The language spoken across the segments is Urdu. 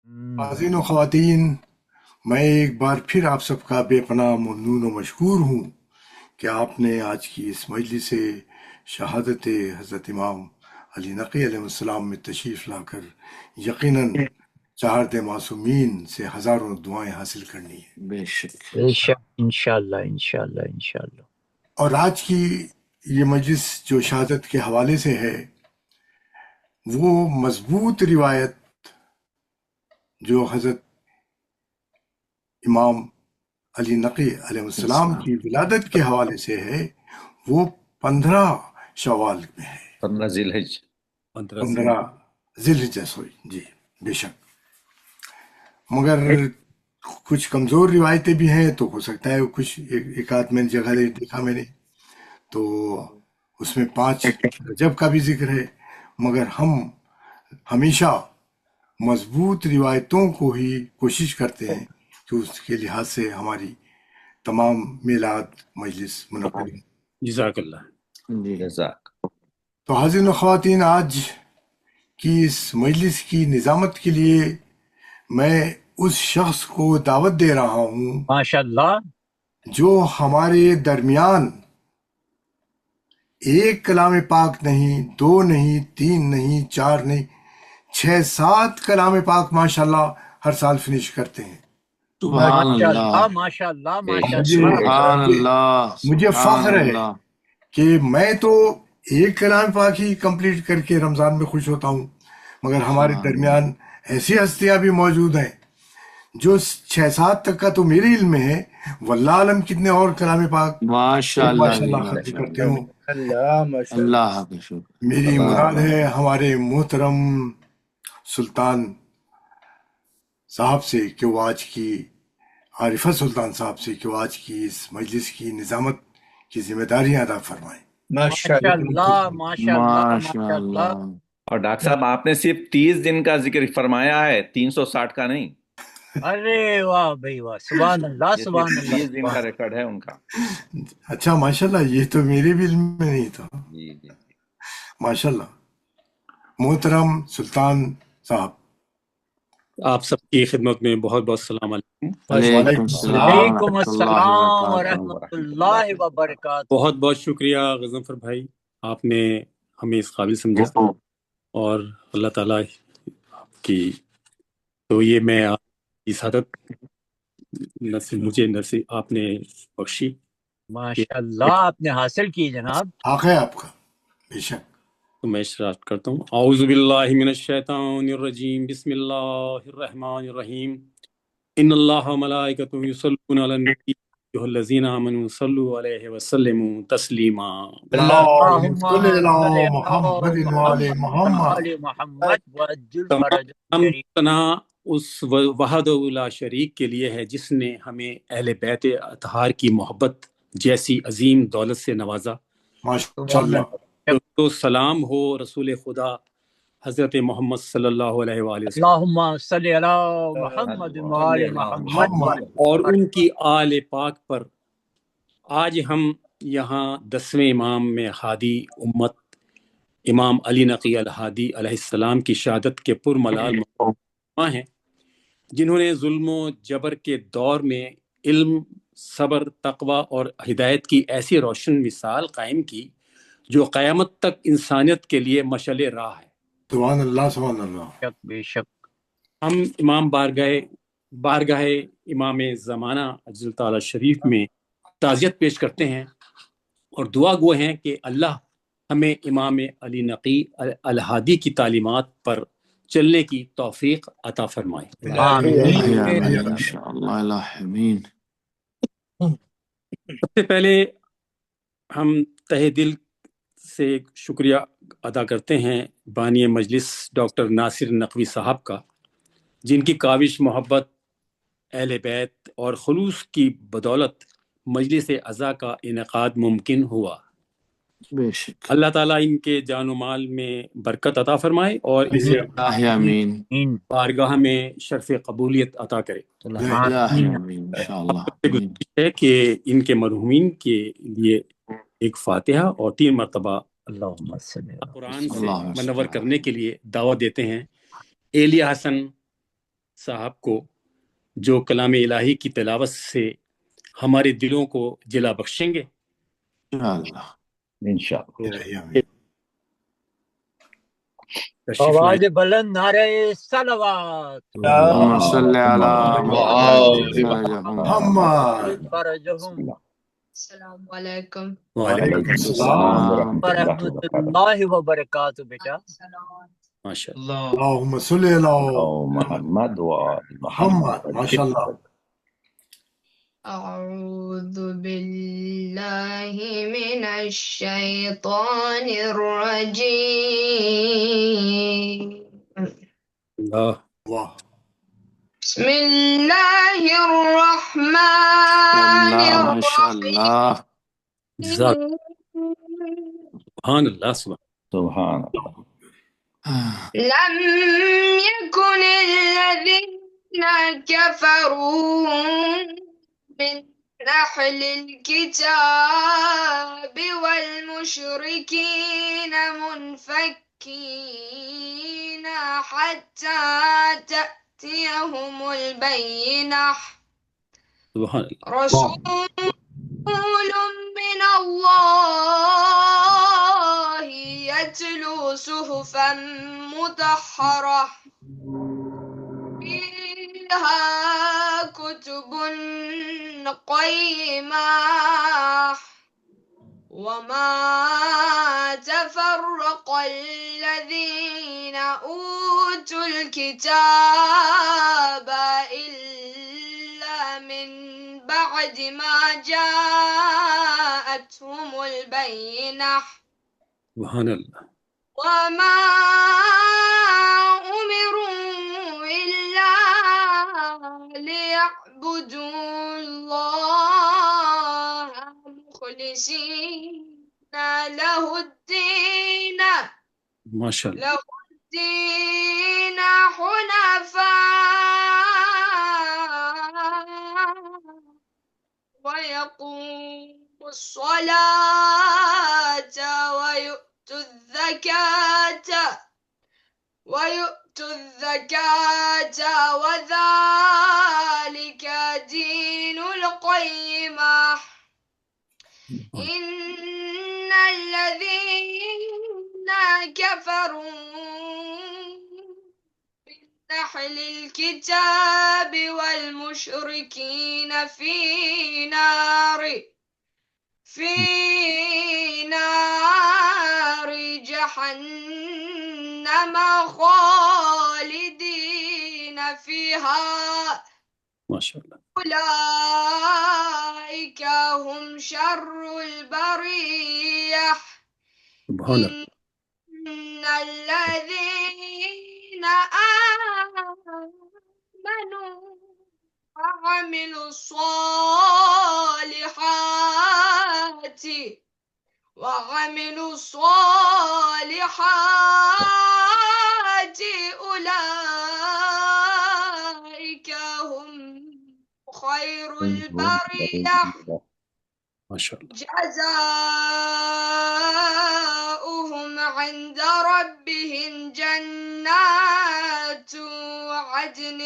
حاضرین و خواتین، میں ایک بار پھر آپ سب کا بے پناہ ممنون و مشکور ہوں کہ آپ نے آج کی اس مجلس شہادت حضرت امام علی نقی علیہ السلام میں تشریف لا کر یقیناً چہارد معصومین سے ہزاروں دعائیں حاصل کرنی ہے۔ بے شک بے شک، انشاءاللہ انشاءاللہ انشاءاللہ۔ اور آج کی یہ مجلس جو شہادت کے حوالے سے ہے، وہ مضبوط روایت جو حضرت امام علی نقی علیہ السلام کی ولادت کے حوالے سے ہے، وہ 15 شوال میں ہے، 15 ذی الحج 15 ذی الحجہ، سوری جی، بے شک۔ مگر کچھ کمزور روایتیں بھی ہیں، تو ہو سکتا ہے کچھ ایک آدھ میں جگہ دیکھا میں نے، تو اس میں 5 رجب کا بھی ذکر ہے، مگر ہم ہمیشہ مضبوط روایتوں کو ہی کوشش کرتے ہیں کہ اس کے لحاظ سے ہماری تمام میلاد مجلس منعقد ہوں۔ جزاک اللہ۔ جی جزاک۔ تو حاضرین و خواتین، آج کی اس مجلس کی نظامت کے لیے میں اس شخص کو دعوت دے رہا ہوں ماشاءاللہ، جو ہمارے درمیان ایک کلام پاک نہیں، 2 نہیں، 3 نہیں، 4 نہیں، 6-7 کلام پاک ماشاءاللہ ہر سال فنش کرتے ہیں۔ سبحان اللہ، ماشاءاللہ ماشاءاللہ بے شک، ماشاءاللہ۔ سبحان اللہ، مجھے سبحان فخر ہے اللہ۔ کہ میں تو ایک کلام پاک ہی کمپلیٹ کر کے رمضان میں خوش ہوتا ہوں، مگر ہمارے سبحان درمیان ایسی ہستیاں بھی موجود ہیں جو 6-7 تک کا تو میرے علم میں ہے، واللہ عالم کتنے اور کلام پاک ماشاء اللہ جی، ماشاءاللہ ختم ماشاء کرتے اللہ، ہوں۔ اللہ کا شکر۔ میری مراد ہے ہمارے محترم سلطان صاحب سے کہ وہ آج کی عارفہ سلطان صاحب سے کہ وہ آج کی اس مجلس کی نظامت کی ذمہ داریاں ادا فرمائیں۔ ماشاءاللہ ماشاءاللہ ماشاء ماشاءاللہ۔ اللہ۔ اور ڈاکٹر صاحب آپ نے صرف 30 دن کا ذکر فرمایا ہے، 360 کا نہیں۔ ارے واہ بھائی واہ، سبحان اللہ یہ سبحان صرف اللہ 30 دن سبحان کا ریکارڈ ہے ان کا۔ اچھا، ماشاءاللہ، یہ تو میرے بھی علم میں نہیں تھا۔ جی جی۔ ماشاءاللہ۔ محترم سلطان صاحب، آپ سب کی خدمت میں بہت بہت السلام علیکم۔ وعلیکم السلام علیکم ورحمۃ اللہ السلام وبرکاتہ۔ ورحمۃ اللہ وبرکاتہ۔ بہت بہت شکریہ غضنفر بھائی، آپ نے ہمیں اس قابل سمجھا، اور اللہ تعالیٰ آپ کی، تو یہ میں آپ کی سعادت مجھے نصیب آپ نے بخشی۔ ماشاءاللہ آپ نے حاصل کی جناب۔ حق ہے آپ کا، بے شک۔ تو میں اشارت کرتا ہوں، اعوذ باللہ من الشیطان الرجیم، بسم اللہ الرحمن الرحیم، ان اللہ ملائکتہ یصلون علی النبی ایھا الذین آمنوا صلوا علیہ وسلموا تسلیما۔ اللہم اللہم صلی علی صل علی محمد وعلی محمد محمد۔ وعلی محمد وعجل تمام فرج حمد شریف۔ ثنا اس وحدہ لا شریک کے لیے ہے جس نے ہمیں اہل بیت اطہار کی محبت جیسی عظیم دولت سے نوازا۔ ماشاءاللہ۔ تو سلام ہو رسول خدا حضرت محمد صلی اللہ علیہ وآلہ وسلم اللہم صل علی محمد وعلی محمد محمد اور ان کی آل پاک پر۔ آج ہم یہاں 10ویں امام میں ہادی امت امام علی نقی الہادی علیہ السلام کی شہادت کے پرملال مقدمہ ہیں، جنہوں نے ظلم و جبر کے دور میں علم، صبر، تقوی اور ہدایت کی ایسی روشن مثال قائم کی جو قیامت تک انسانیت کے لیے مشعل راہ ہے۔ سبحان اللہ، سبحان اللہ۔ بے شک۔ ہم امام بارگاہ امام زمانہ عجل تعالی شریف میں تعزیت پیش کرتے ہیں اور دعا گو ہیں کہ اللہ ہمیں امام علی نقی الہادی کی تعلیمات پر چلنے کی توفیق عطا فرمائے۔ آمین انشاءاللہ الامین۔ سب سے پہلے ہم تہ دل سے شکریہ ادا کرتے ہیں بانی مجلس ڈاکٹر ناصر نقوی صاحب کا، جن کی کاوش، محبت، اہل بیت اور خلوص کی بدولت مجلس عزا کا انعقاد ممکن ہوا۔ بے شک، اللہ تعالیٰ ان کے جان و مال میں برکت عطا فرمائے اور اسے آمین، بارگاہ میں شرف قبولیت عطا کرے۔ آمین انشاءاللہ۔ گزارش ہے کہ ان کے مرحومین کے لیے ایک فاتحہ اور 3 مرتبہ اللہم صل علی قرآن سے اللہ منور کرنے کے لیے دعوت دیتے ہیں۔ ایلیا حسن صاحب کو جو کلام الہی کی تلاوت سے ہمارے دلوں کو جلا بخشیں گے انشاءاللہ انشاءاللہ. الہی آمین. تشریف لائیں. آواز بلند نعرہ صلوات اللهم صل على محمد فرجهم محمد. فرجهم. السلام علیکم. وعلیکم وعلیکم السلام السلام ورحمۃ اللہ وبرکاتہ. بیٹا ماشاء اللہ. اللہم صلی علی محمد وآل محمد. ماشاء اللہ. اعوذ باللہ من الشیطان الرجیم. اللہ. واہ. بسم اللہ الرحمن اللہ ما شاء اللہ. جزاک الرحیم. سبحان اللہ. سبحان اللہ. لم يكن الذين كفروا من أهل الكتاب والمشركين منفكين حتى تأتيهم البينة. سبحان اللہ. رسول من الله يتلو صحفا مطهرة فيها كتب قيمة وما تفرق الذين أوتوا الكتاب إلا من بعد ما جاءتهم البينة سبحان اللہ. وما أمروا إلا ليعبدوا الله مخلصين له الدين ماشاء اللہ. حنفاء ويقوموا الصلاة ويؤتوا الزكاة وذلك دين القيمة. إن الذين كفروا من أهل الكتاب والمشركين في نار جهنم خالدين فيها ماشاء اللہ. أولئك هم شر البرية. سبحان اللہ. إن الذين آمنوا وعملوا الصالحات أولئك هم خير البرية. ماشاء اللہ. جزاؤهم عند ربهم جنات عدن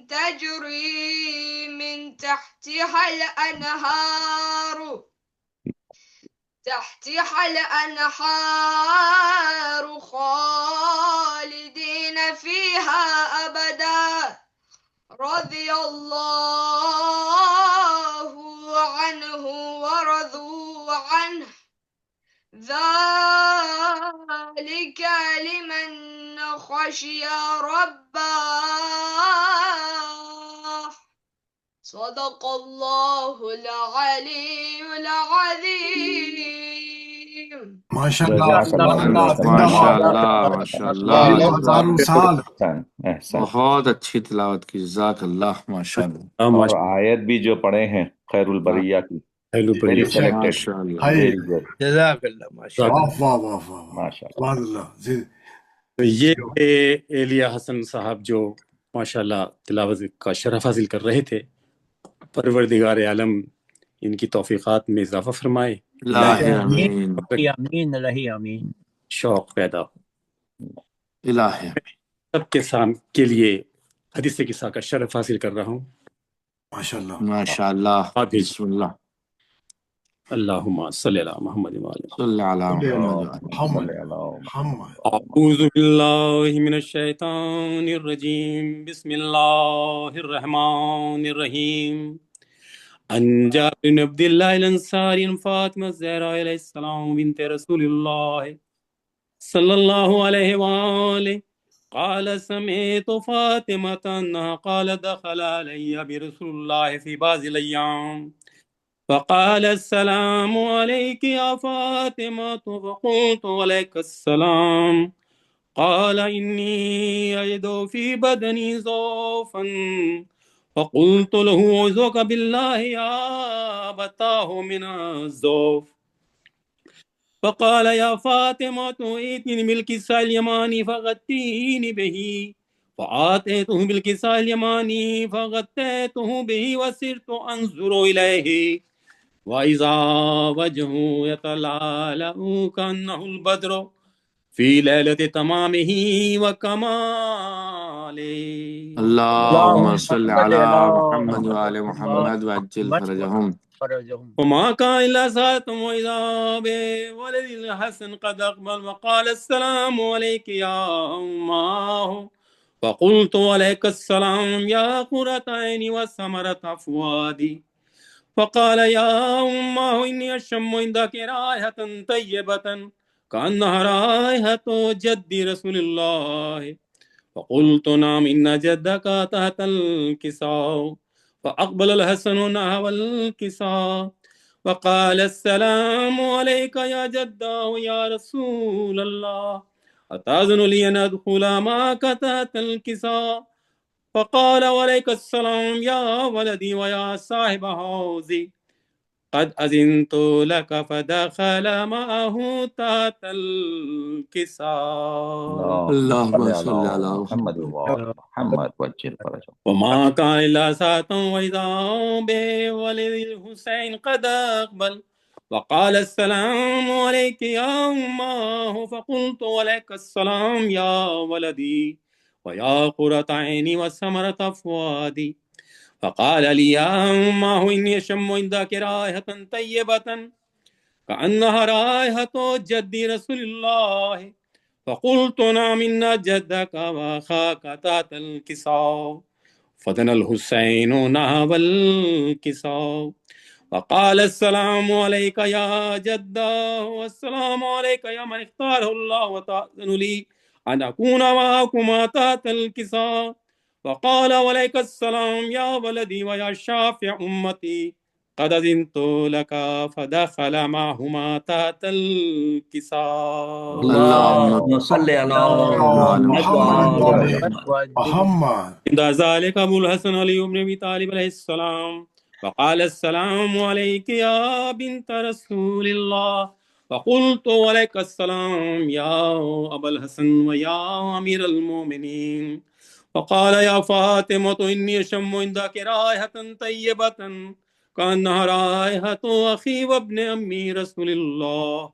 تجري من تحتها الأنهار خالدين فيها أبدا. رضي الله عنه ورضوا عنه ذلك لمن خشي ربه. صدق الله العلي العظيم. ماشاء اللہ. جزاک اللہ. ماشاء اللہ ماشاء اللہ. ہزاروں سال. احسن. بہت اچھی تلاوت کی. جزاک اللہ ماشاء اللہ. اور آیت بھی جو پڑھے ہیں خیر البریہ کی ویری سلیکٹڈ. ماشاء اللہ. Very good. جزاک اللہ. ماشاء اللہ. واہ واہ واہ واہ. ماشاء اللہ. سبحان اللہ. تو یہ ایلیا حسن صاحب جو ماشاءاللہ تلاوت کا شرف حاصل کر رہے تھے. پروردگار عالم ان کی توفیقات میں اضافہ فرمائے. الہی آمین. آمین. الہی آمین. شوق پیدا ہو. الہی سب کے لیے حدیث قصہ کا شرف حاصل کر رہا ہوں. ماشاءاللہ. ماشاءاللہ. بسم اللہ. اللہم صلی علی محمد وعلی صلی علی محمد. محمد. اعوذ باللہ من الشیطان الرجیم. بسم اللہ الرحمن الرحیم. عن جابر بن عبد اللہ الانصاری عن فاطمہ الزہرا علیہ السلام بنت رسول اللہ صلی اللہ علیہ وآلہ قال سمعت فاطمة أنها قال دخل علي برسول الله في بعض الأيام فقال السلام عليك يا فاطمة فقلت وعليك السلام قال إني أجد في بدني ضعفا فقلت له أعوذك بالله يا أبتاه من الضعف فقال يا فاطمة ائتني بالكساء اليماني فغطيني به فآتيته بالكساء اليماني فغطيته به وسرت أنظر إليه وإذا وجهه يتلألأ كأنه البدر في ليلة تمامه وكماله. اللهم صل على محمد وعلى محمد وعجل فرجهم. وما كان إلا ساعة وإذا بولد الحسن قد أقبل وقال السلام عليك يا أماه فقلت عليك السلام يا قرة عيني وثمرة فؤادي فقال يا أماه إني أشم عندك رائحة طيبة كأنها رائحة جد رسول الله فقلت نعم إن جدك تحت الكساء فأقبل الحسن نحو الكساء وقال السلام عليك يا جداه يا رسول الله أتأذن لي أن أدخل معك تحت الكساء فقال وعليك السلام يا ولدي ويا صاحب حوزي قد أذنت لك فدخل معه تحت الكساء. اللهم صل على محمد محمد وجل فرجهم. وما كان إلا ساعة وإذا بولد الحسين قد أقبل وقال السلام عليك يا أماه فقلت وعليك السلام يا ولدي ويا قرة عيني وثمرة فؤادي فقال لي يا أماه إني أشم عندك رائحة طيبة كأنها رائحة جد رسول الله فقلت نعم إن جدك وأخاك تحت الكساء فدنا الحسين نحو الكساء وقال السلام عليك يا جدا والسلام عليك يا من اختاره الله وتأذن لي أن أكون معكما تحت الكساء وقال وعليك السلام يا ولدي ويا شافع أمتي قد أذنت لك فدخل معهما تحت الكساء. اللهم صل على محمد. عند ذلك أبو الحسن علي بن أبي طالب عليه السلام فقال السلام عليك يا بنت رسول الله فقلت وعليك السلام يا أبا الحسن ويا أمير المؤمنين فقال يا فاطمة إني أشم عندك رائحة طيبة كأنها رائحة أخي وابن أمي رسول الله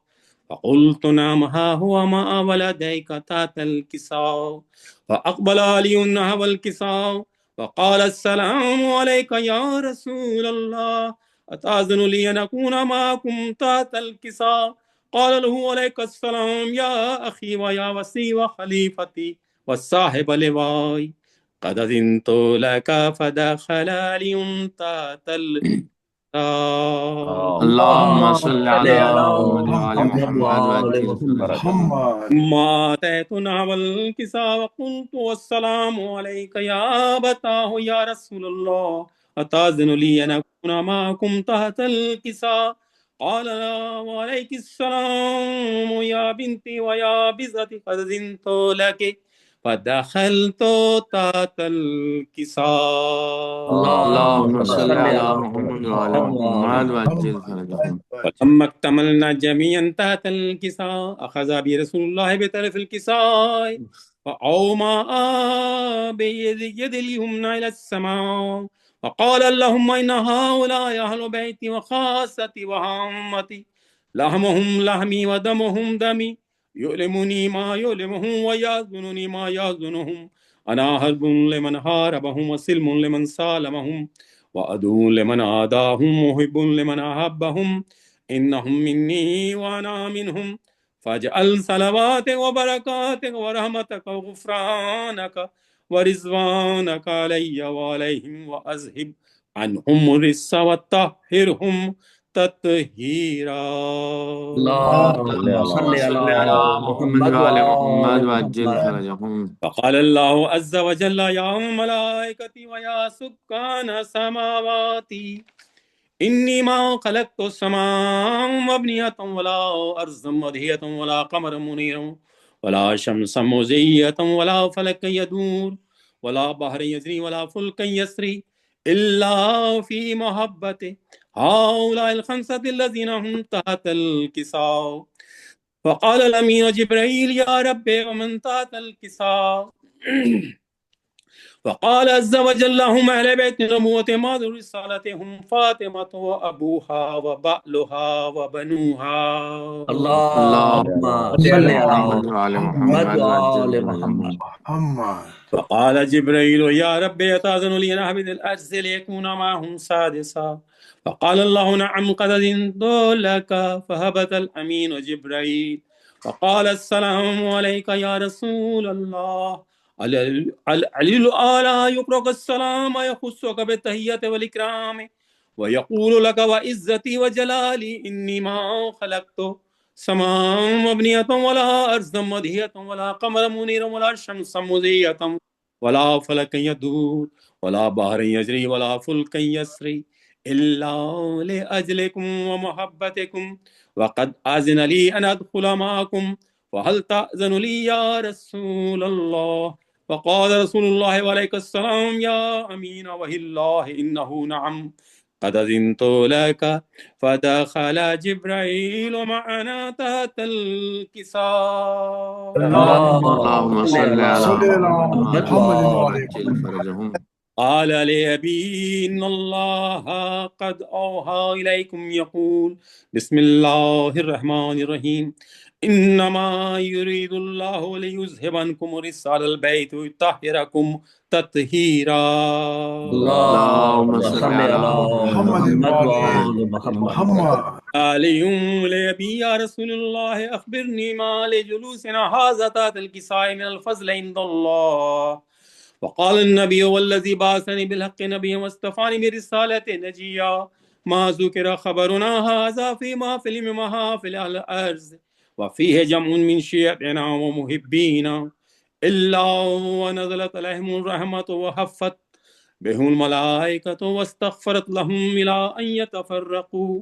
فقلت نعم ها هو مع ولديك تحت الكساء فأقبل علي نحو الكساء وقال السلام عليك يا رسول الله أتأذن لي أن أكون معكم تحت الكساء قال له عليك السلام يا أخي ويا وسي وخليفتي والصاحب لواي قد أذنت لك فدخل علي تحت الكساء. اللهم صل على محمد وعلى محمد وعجل فرجهم. محمد. ما أتيت نحو الكساء وقلت والسلام عليك يا أبتاه يا رسول الله أتأذن لي أن أكون معكم تحت الكساء قال لا وعليك السلام يا بنتي ويا بزتي قد أذنت لك فدخلت تحت الكساء. اللهم صل على محمد وعلى محمد وعجل فرجهم. فلما اكتملنا جميعا تحت الكساء أخذ برسول الله بطرف الكساء فأومأ بيد اليمنى إلى السماء وقال اللهم إن هؤلاء أهل بيتي وخاصتي وعامتي لحمهم لحمي ودمهم دمي يؤلمني ما يؤلمهم ويحزنني ما يحزنهم أنا حرب لمن حاربهم وسلم لمن سالمهم وعدو لمن عاداهم محب لمن أحبهم إنهم مني وأنا منهم فاجعل صلواتك وبركاتك ورحمتك وغفرانك ورضوانك علي وعليهم وأذهب عنهم الرجس وطهرهم تطهيرا. اللهم صل على محمد محمد وآل وعجل محمد. فرجهم. فقال الله عز وجل يا ملائكتي ويا سكان السماوات إني ما خلقت السماء مبنية ولا أرض مدهية ولا قمر منير ولا شمس مزية ولا فلك يدور ولا بحر يجري ولا فلك يسري إلا في محبته هؤلاء الخمسة الذين هم تحت الكساء. فقال الأمين جبريل يا رب ومن تحت الكساء؟ فقال عز وجل هم أهل بيت النبوة ماذ رسالة هم فاطمة وأبوها وبعلها وبنوها. اللهم صل على محمد وآل محمد. محمد. فقال جبريل يا رب يتأذن لي أن أهبط الأرض ليكون معهم سادسا. فقال الله نعم قد أذنت لك. فهبط الأمين جبريل فقال السلام عليك يا رسول الله. علي الآلة يقرأ السلام يخصك بالتحية والإكرام ويقول لك وعزتي وجلالي إني ما خلقت سماء مبنية ولا أرض مدهية ولا قمر منير ولا شمس مضية ولا فلك يدور ولا بحر يجري ولا فلك يسري إلا لأجلكم ومحبتكم وقد أذن لي أن أدخل معكم وهل تأذن لي يا رسول الله؟ فقال رسول الله وعليك السلام يا أمين وهي الله إنه نعم قد أذنت لك. فدخل جبريل معنا تحت الكساء. اللهم صل على صل على محمد محمد وعجل فرجهم. قال لأبي إن الله قد أوحى إليكم يقول بسم الله الرحمن الرحيم إنما يريد الله ليذهب عنكم رسال البيت ويطهركم تطهيرا. اللهم صل على محمد محمد وآل وآل محمد. محمد. علي لأبي يا رسول الله أخبرني ما لجلوسنا هذا تحت الكساء من الفضل عند الله. وقال النبي والذي بعثني بالحق نبيا واصطفاني برسالة نجيا ما ذكر خبرنا هذا في محفل من محافل أهل الأرض وفيه جمع من شيعتنا ومحبينا إلا ونزلت عليهم الرحمة وحفت بهم الملائكة واستغفرت لهم إلى أن يتفرقوا.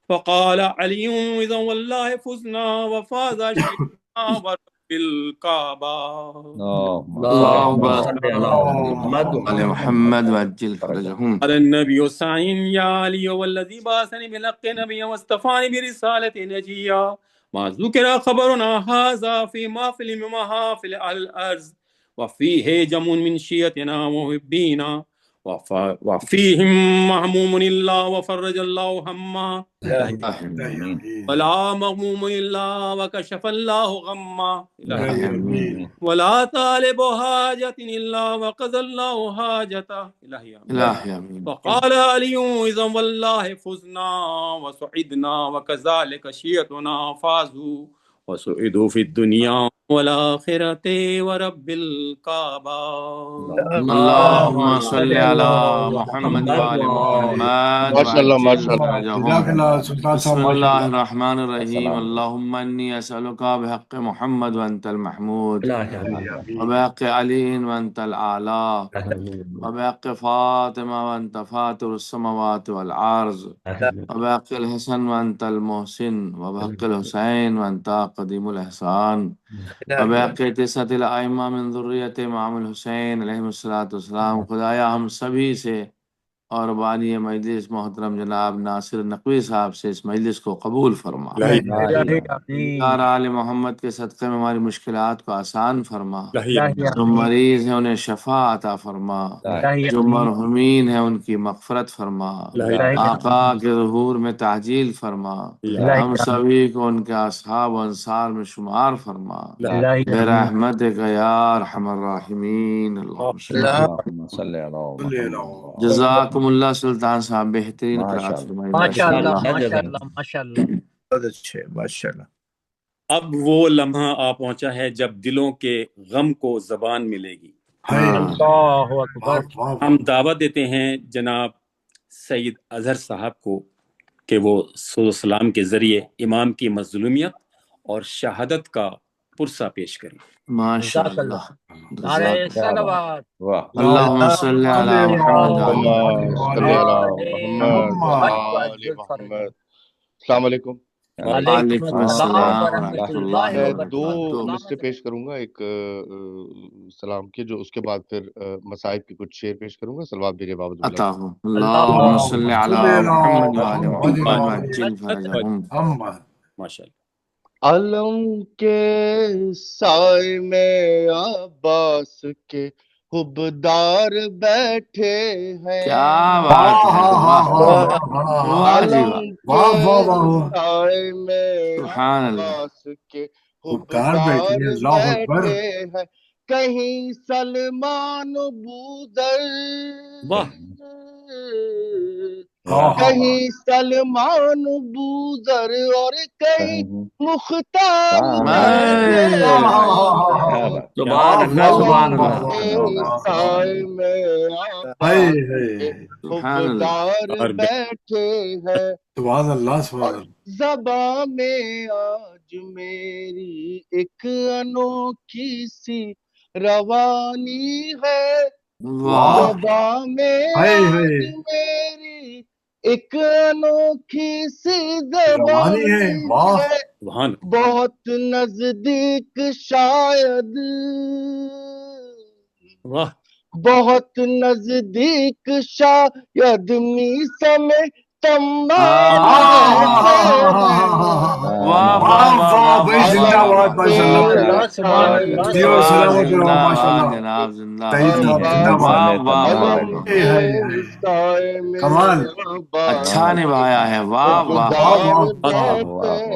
فقال علي إذا والله فزنا وفاز شيخنا ورب الكعبة. اللهم صل على محمد وعجل فرجهم. قال النبي سعيد يا علي والذي بعثني بالحق نبيا واصطفاني برسالة نجيا ما ذكر خبرنا هذا في محفل من محافل أهل الأرض وفيه جمع من شيعتنا ومحبينا وفيهم مهموم الله وفرج الله هما ولا مغموم إلا وكشف الله غما ولا طالب حاجة إلا وقضى الله حاجته. إلهي آمين. فقال علي إذا والله فزنا وسعدنا وكذلك شيعتنا فازوا وسعدوا في الدنيا والآخرة ورب الكعبة. اللهم صل على محمد وآل محمد وعجل فرجهم. بسم الله الرحمن الرحيم. اللهم إني أسألك بحق محمد وأنت المحمود وبحق علي وأنت الأعلى وبحق فاطمة وأنت فاطر السماوات والأرض وبحق الحسن وأنت المحسن وبحق الحسين وأنت قديم الإحسان وبحق تسعة الأئمة من ذریت امام الحسین علیہ الصلوۃ والسلام. خدایا ہم سبھی سے اور بانی مجلس محترم جناب ناصر نقوی صاحب سے اس مجلس کو قبول فرما، الہی آمین یار آل محمد کے صدقے میں ہماری مشکلات کو آسان فرما، الہی جو آمین مریض ہیں انہیں شفا عطا فرما، الہی جو آمین مرحومین ہیں ان کی مغفرت فرما، الہی آقا کے ظہور میں تعجیل فرما، الہی ہم سبھی کو ان کے اصحاب و انصار میں شمار فرما، الہی برحمتک یا ارحم الراحمین، اللہم صلی اللہ علیہ اللہم صلی علی محمد۔ وسلم۔ جزاکم اللہ سلطان صاحب، بہترین قرآن فرمائی، ماشاء اللہ ماشاءاللہ۔ ماشاء اللہ ماشاء اللہ بہت اچھے ماشاء اللہ. اب وہ لمحہ آ پہنچا ہے جب دلوں کے غم کو زبان ملے گی۔ ہے اللہ واہ اکبر واہ ہم واہ. دعوت دیتے ہیں جناب سید اظہر صاحب کو کہ وہ صلی اللہ علیہ وسلم کے ذریعے امام کی مظلومیت اور شہادت کا پرسہ پیش کریں۔ جزاک ماشاءاللہ، اللہ نعرہ جزاک صلوات واہ اللہم صلی علی محمد وعلی اللهم صل على محمد وآل محمد محمد. السلام علیکم. علیکم وعلیکم السلام السلام ورحمۃ ورحمۃ اللہ اللہ میں دو وبرکاتہ۔ مسئلے پیش کروں گا، ایک سلام کے، جو اس کے بعد پھر مصائب کے کچھ شعر پیش کروں گا سلوات میرے بابد بلند. عطا ہو، اللہم صلی علی محمد وعلی محمد محمد وعلی وعجل فرجہم۔ محمد. ماشاء اللہ۔ علم کے سائے میں عباس کے حبدار بیٹھے ہیں. کیا بات ہے، واہ واہ جی واہ، علم واہ واہ کے واہ. سائے میں سبحان اللہ۔ عباس کے حبدار بیٹھے ہیں، اللہ اکبر. بیٹھے ہیں. کہیں سلمان بوذر، واہ کہیں سلمان بوذر، اور کہیں مختار بیٹھے ہیں. سبحان اللہ سبحان اللہ کے سائے میں ہے عباس ہے کے سبحان اللہ۔ حبدار اور بیٹھے ہیں. سبحان اللہ سبحان اور اللہ. زباں میں آج میری ایک انوکھی سی روانی ہے. واہ زباں میں ہے آج ہے. میری ایک انوکھی سی روانی ہے، زبانی واہ. ہے. سبحان بہت نزدیک شاید، واہ بہت نزدیک شاید میسا میں تمام رہتے ہیں. واہ واہ واہ بھائی، زندہ باد ماشاء اللہ. سبحان اللہ جیو سلامت رہو زندہ ماشاء باد اللہ. جناب، زندہ صحیح باد، صاحب زندہ باد. واہ واہ واہ علم واہ، کے ہے ہے. سائے میں کمال. عباس اچھا نبھایا ہے، واہ واہ واہ واہ، واہ. بیٹھے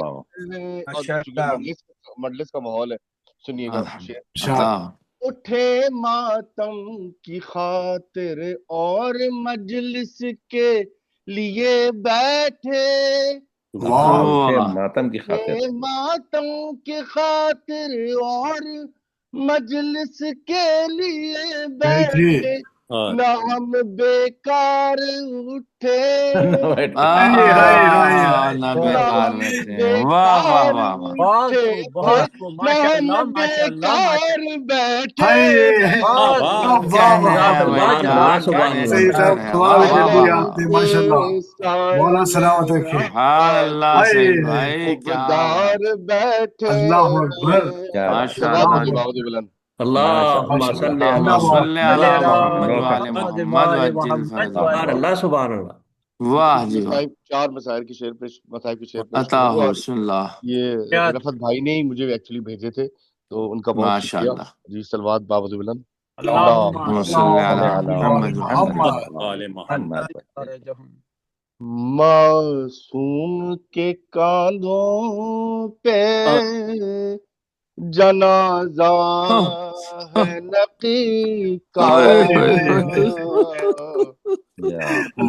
ہیں. اور چونکہ مجلس کا ماحول ہے، سنیے گا شعر. عطا ہو۔ اٹھے ماتم کی خاطر اور مجلس کے لیے بیٹھے. واہ ماتم کی خاطر، اٹھے ماتم کی خاطر اور مجلس کے لیے بیٹھے. اور نہ ہم بیکار اٹھے، نہ بیکار بیٹھے ہیں، واہ واہ واہ واہ، بہت اٹھے، خوب بہت خوب نہ ماشاء ہم اللہ ماشاء اللہ ماشاء بیکار بیٹھے. ہے. بہت واہ خوب کیا واہ واہ کہنے ہیں واہ. بھائی، کیا کہنے صحیح ہیں، صاحب کمال واہ کر واہ دیا واہ، آپ نے ماشاء اللہ. مولا سلامت رکھے. سبحان اللہ، ہے سید ہے. بھائی کیا حبدار بات، بیٹھے اللہ اکبر. ماشاء سلوات اللہ، میرے بابود بلند. اللہم ماشاء صلی اللہ. اللہم زندہ باد. صلی علی محمد علی وعلی محمد محمد وعلی وعجل محمد فرجہم۔ وعلی اللہ سبحان اللہ۔ واہ جی واہ، چار مسائل کی شعر پیش، مسائل کی شعر پیش عطا کروں گا. ہو، اور بسم اللہ، یہ رفت بھائی نے ہی مجھے ایکچولی بھیجے تھے، تو ان کا بہت ماشاء شکریہ اللہ، جی. سلوات بابود بلند. اللہم اللہم صلی علی محمد محمد. آل محمد۔ معصوم کے کاندھوں پہ جنازہ ہے نقی کا. اللہ اکبر.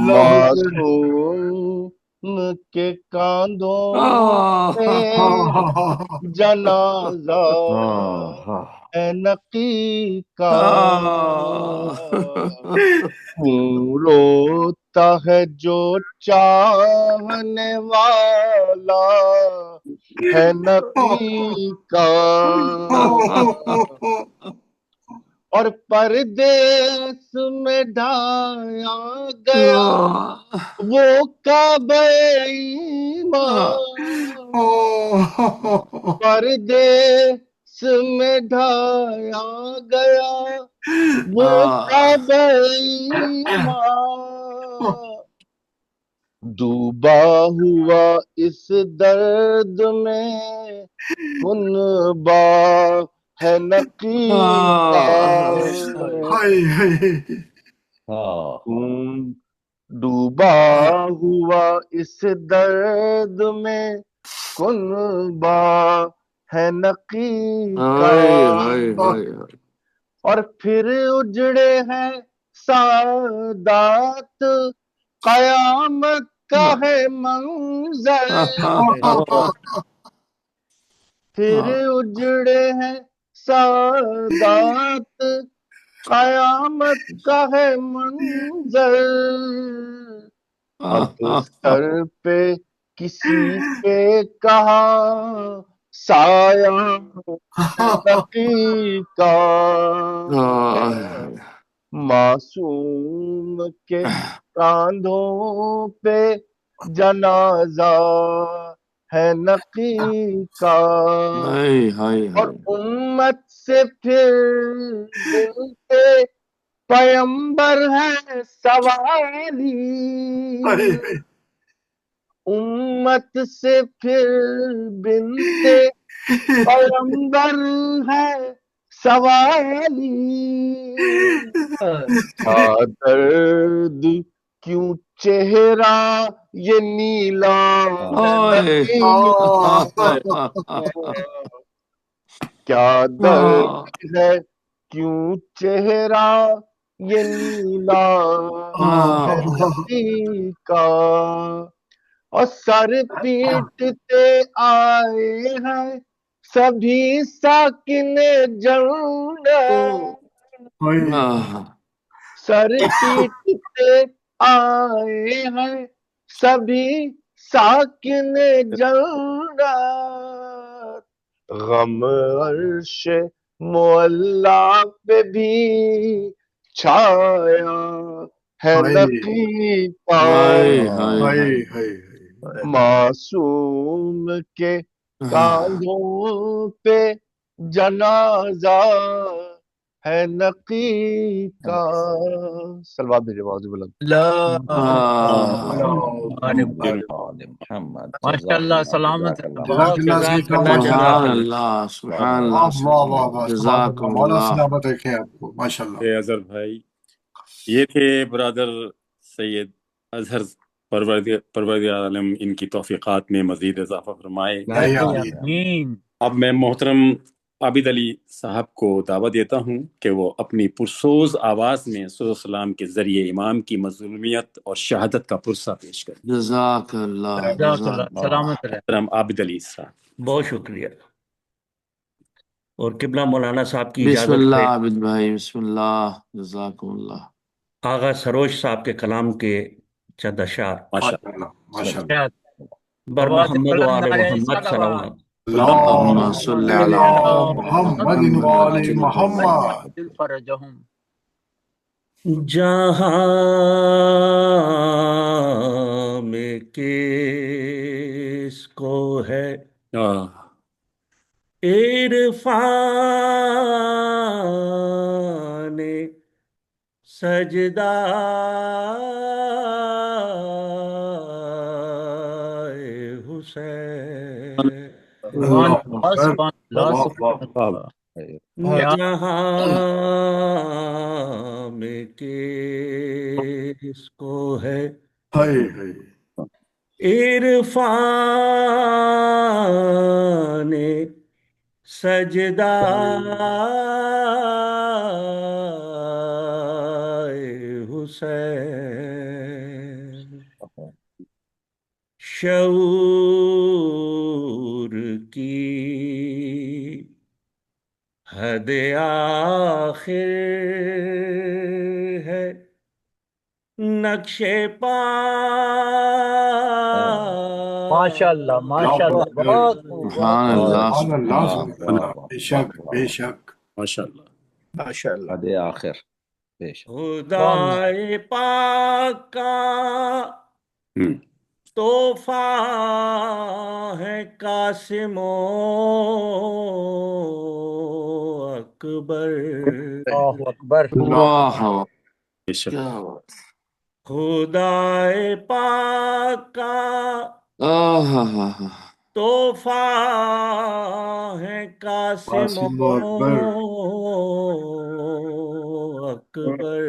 معصوم کے کاندھوں پہ جنازہ ہے نقی کا. روتا ہے جو چاہنے والا ہے نقی کا. اور پردیس میں ڈھایا گیا وہ کعبہ ایمان. پردیس میں ڈھایا گیا وہ کعبہ ایمان. ڈوبا ہوا اس درد میں کنبا ہے نقی کا ہائے ہائے ڈوبا ہوا اس درد میں کنبا ہے نقی کا اور پھر اجڑے ہیں سادات قیامت کا ہے منظر پھر اجڑے ہیں سادات قیامت کا ہے منظر اب سر پہ کسی کے کہاں سایہ نقی کا معصوم کے کاندھوں پہ جنازہ ہے نقی کا اور امت سے پھر ملتے پیمبر ہے سوالی امت سے پھر بنتے پیمبر ہے سوالی درد کیوں چہرہ یہ نیلا کیا درد ہے کیوں چہرہ یہ نیلا کا اور سر پیٹتے آئے ہیں سبھی ساکن جنت سر پیٹتے آئے ہیں سبھی ساکن جنت غم عرش معلا پہ بھی چھایا ہے نقی کا معصوم کے کاندھوں پہ جنازہ ہے نقی کا سلوات بھیجو بازو بلند ماشاء اللہ سلامت جزاک اللہ سبحان اللہ سبحان اللہ جزاکم اللہ سلامت رکھیں آپ کو ماشاء اللہ اظہر بھائی یہ تھے برادر سید اظہر پروردگار عالم ان کی توفیقات میں مزید اضافہ فرمائے آمین اب میں محترم عابد علی صاحب کو دعوت دیتا ہوں کہ وہ اپنی پرسوز آواز میں صلی اللہ علیہ وسلم کے ذریعے امام کی مظلومیت اور شہادت کا پرسہ پیش کریں جزاک اللہ سلامت رہے محترم عابد علی صاحب بہت شکریہ اور قبلہ مولانا صاحب کی بسم اجازت اللہ سے عابد بھائی بسم اللہ جزاکم اللہ آغا سروش صاحب کے کلام کے چند اشعار ماشاءاللہ بر محمد و آل محمد صلوات اللہم صل علی محمد و آل محمد فرجہم جہاں میں کس کو ہے عرفان سجدہ حسین جہاں میں کس کو ہے عرفان سجدہ حسین شعور کی حد آخر ہے نقش پا ماشاءاللہ ماشاءاللہ بہت سبحان اللہ بے شک بے شک ماشاءاللہ ماشاءاللہ حد آخر بے شک خدائے پاک کا تحفہ ہے قاسم و اکبر اللہ اکبر اللہ بے شک کیا بات خدائے پاک کا تحفہ ہے قاسم قاسم و اکبر اکبر،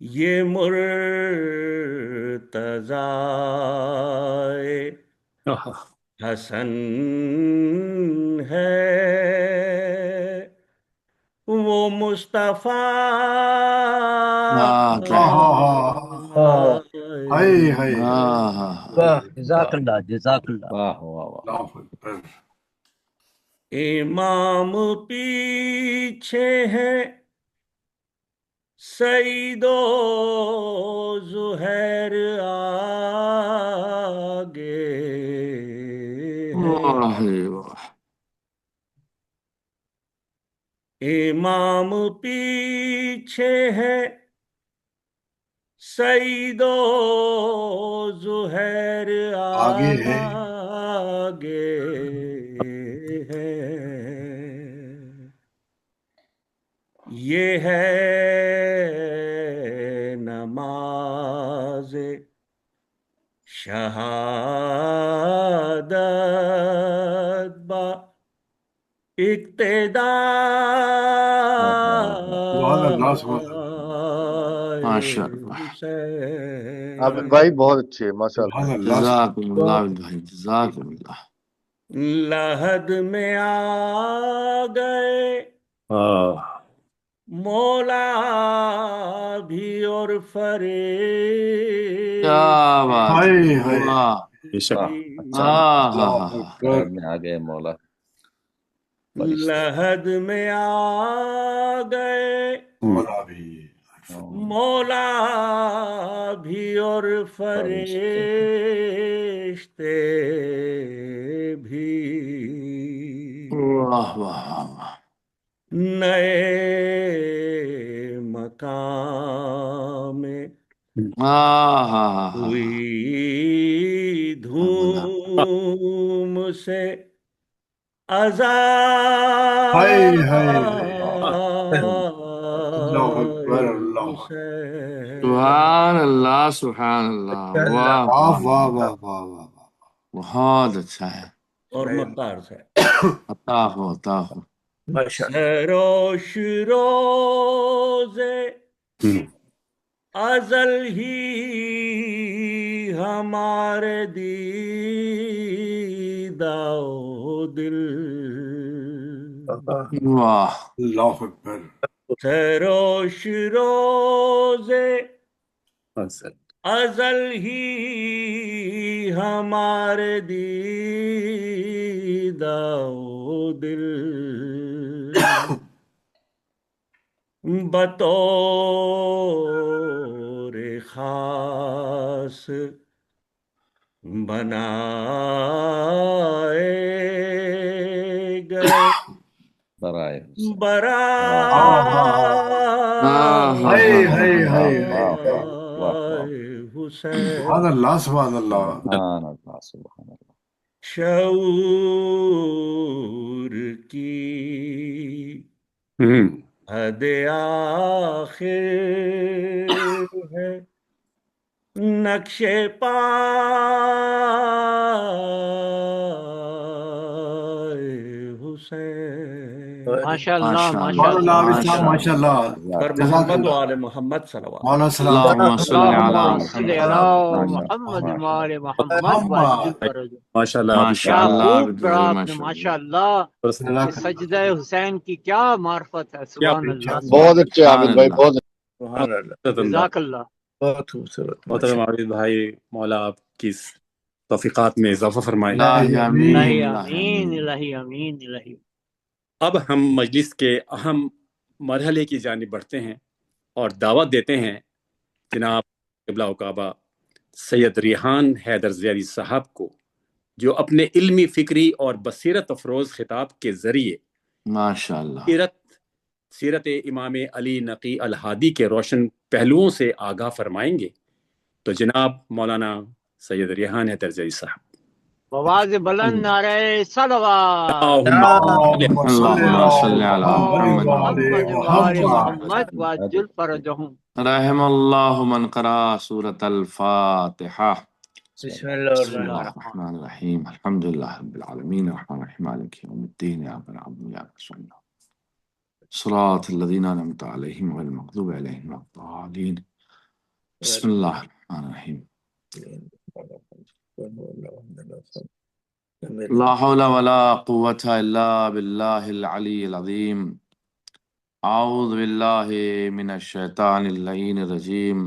یہ مرتضی حسن ہے، وہ مصطفیٰ ہائے ہائے جزاک اللہ جزاک اللہ. واہ واہ واہ. اللہ اکبر. امام پیچھے ہے سعید و زہیر آگے ہے، امام پیچھے ہے سعید و زہیر آگے ہے آگے ہے، یہ ہے نماز شہادت با اقتدا سبحان اللہ سبحان اللہ ماشاء اللہ. عابد بھائی بہت اچھے ہیں ماشاء اللہ. سبحان اللہ. جزاکم اللہ بھائی، جزاکم اللہ. لحد میں آ گئے مولا بھی اور فرشتے کیا بات ہے. ہائے ہائے واہ. بے شک. اللہ اکبر. میں آ گئے مولا. لحد میں آ گئے مولا بھی مولا بھی اور فرشتے بھی، واہ واہ واہ. نئے مقام میں ہوئی دھوم سے ہائے ہائے اللہ اکبر. اللہ سبحان اللہ سبحان اللہ. واہ واہ واہ واہ واہ واہ. بہت اچھا ہے. اور مقدار سے عطا ہو عطا ہو. سروش روزے ازل ہی ہمارے دیدہ و دل، واہ. اللہ اکبر. سروش روزے ازل ہی ہمارے دیدہ و دل، بطور خاص بنائے گئے برائے ہائے ہائے ہائے حسین. سبحان اللہ سبحان اللہ. سبحان اللہ سبحان اللہ. شعور کی حد آخر ہے نقش پائے حسین. ماشاء اللہ سبحان ماشاء اللہ اللہ. عابد صاحب ماشاء اللہ. پر جزاک محمد اللہ. و آل محمد صلوات. مولانا سلام. اللهم صل على اللهم صل محمد. على محمد وآل محمد وعجل فرجه. ماشاء اللہ. ماشاء کیا اللہ خوب عابد پڑھا بھائی، آپ نے ماشاء ماشاء اللہ. اللہ. سجدہ حسین کی کیا معرفت ہے. سبحان اللہ بہت اچھے عابد بھائی بہت اچھے. جزاک اللہ. محترم عابد بھائی، مولا آپ کی توفیقات میں اضافہ فرمائے. الہی آمین الہی الہی امین آمین. الہی امین الہی. اب ہم مجلس کے اہم مرحلے کی جانب بڑھتے ہیں اور دعوت دیتے ہیں جناب قبلہ و کعبہ سید ریحان حیدر زیادی صاحب کو، جو اپنے علمی، فکری اور بصیرت افروز خطاب کے ذریعے ماشاء اللہ. سیرت امام علی نقی الہادی کے روشن پہلوؤں سے آگاہ فرمائیں گے. تو جناب مولانا سید ریحان حیدر زیادی صاحب. آواز بلند نعرہ صلوات اللهم صل اللهم صل على محمد محمد وآل وآل محمد محمد وعجل فرجهم. رحم الله من قرأ سورة الفاتحة. بسم الله بسم الرحمن الله الرحيم. الرحمن الرحيم الحمد لله رب العالمين الرحمن الرحيم مالك يوم الدين إياك نعبد وإياك نستعين صراط الذين أنعمت عليهم غير المغضوب عليهم ولا الضالين. بسم الله الرحمن الرحيم لا حول ولا قوة إلا بالله العلي العظيم. أعوذ بالله من الشيطان اللعين الرجيم.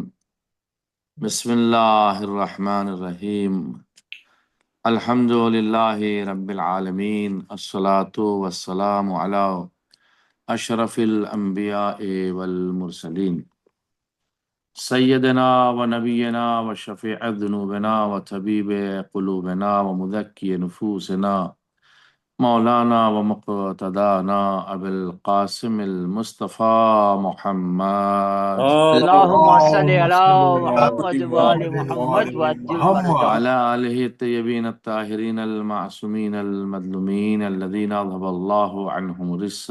بسم الله الرحمن الرحيم الحمد لله رب العالمين الصلاة والسلام على أشرف الأنبياء والمرسلين سيدنا ونبينا وشفيع ذنوبنا وطبيب قلوبنا ومذكي نفوسنا مولانا ومقتدانا أبي القاسم المصطفى محمد اللهم صل على محمد محمد وآل محمد وعجل فرجهم. وعلى آله الطيبين الطاهرين المعصومين المظلومين الذين أذهب الله عنهم الرجس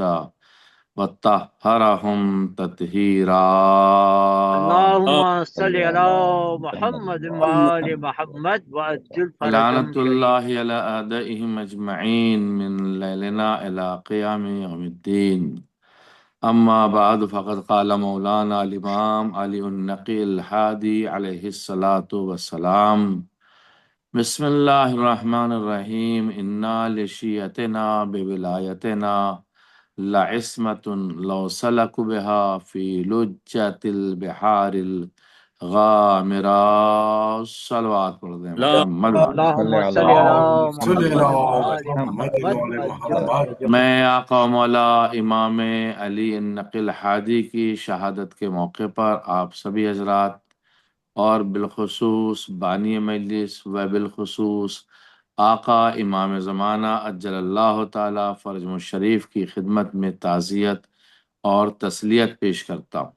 وطهرهم تطهيرا. اللهم صل على محمد وآل محمد وعجل لعنة فرجهم. الله على أعدائهم أجمعين من ليلنا إلى قيام يوم الدين. أما بعد فقد قال مولانا الإمام علي النقي الهادي عليه الصلاة والسلام بسم الله الرحمن الرحيم إنا لشيئتنا بولايتنا لعصمة لو سلكوا بها في لجة البحار الغامرة. صلوات پڑھ دیں محمد وعلى اللهم صل على صل محمد على وآل محمد محمد وآل وعجل محمد. فرجهم. میں آقا و مولا امام علی النقی الہادی کی شہادت کے موقع پر آپ سبھی حضرات اور بالخصوص بانی مجلس و بالخصوص آقا امام زمانہ عجل اللہ تعالی فرج شریف کی خدمت میں تعزیت اور تسلیت پیش کرتا ہوں۔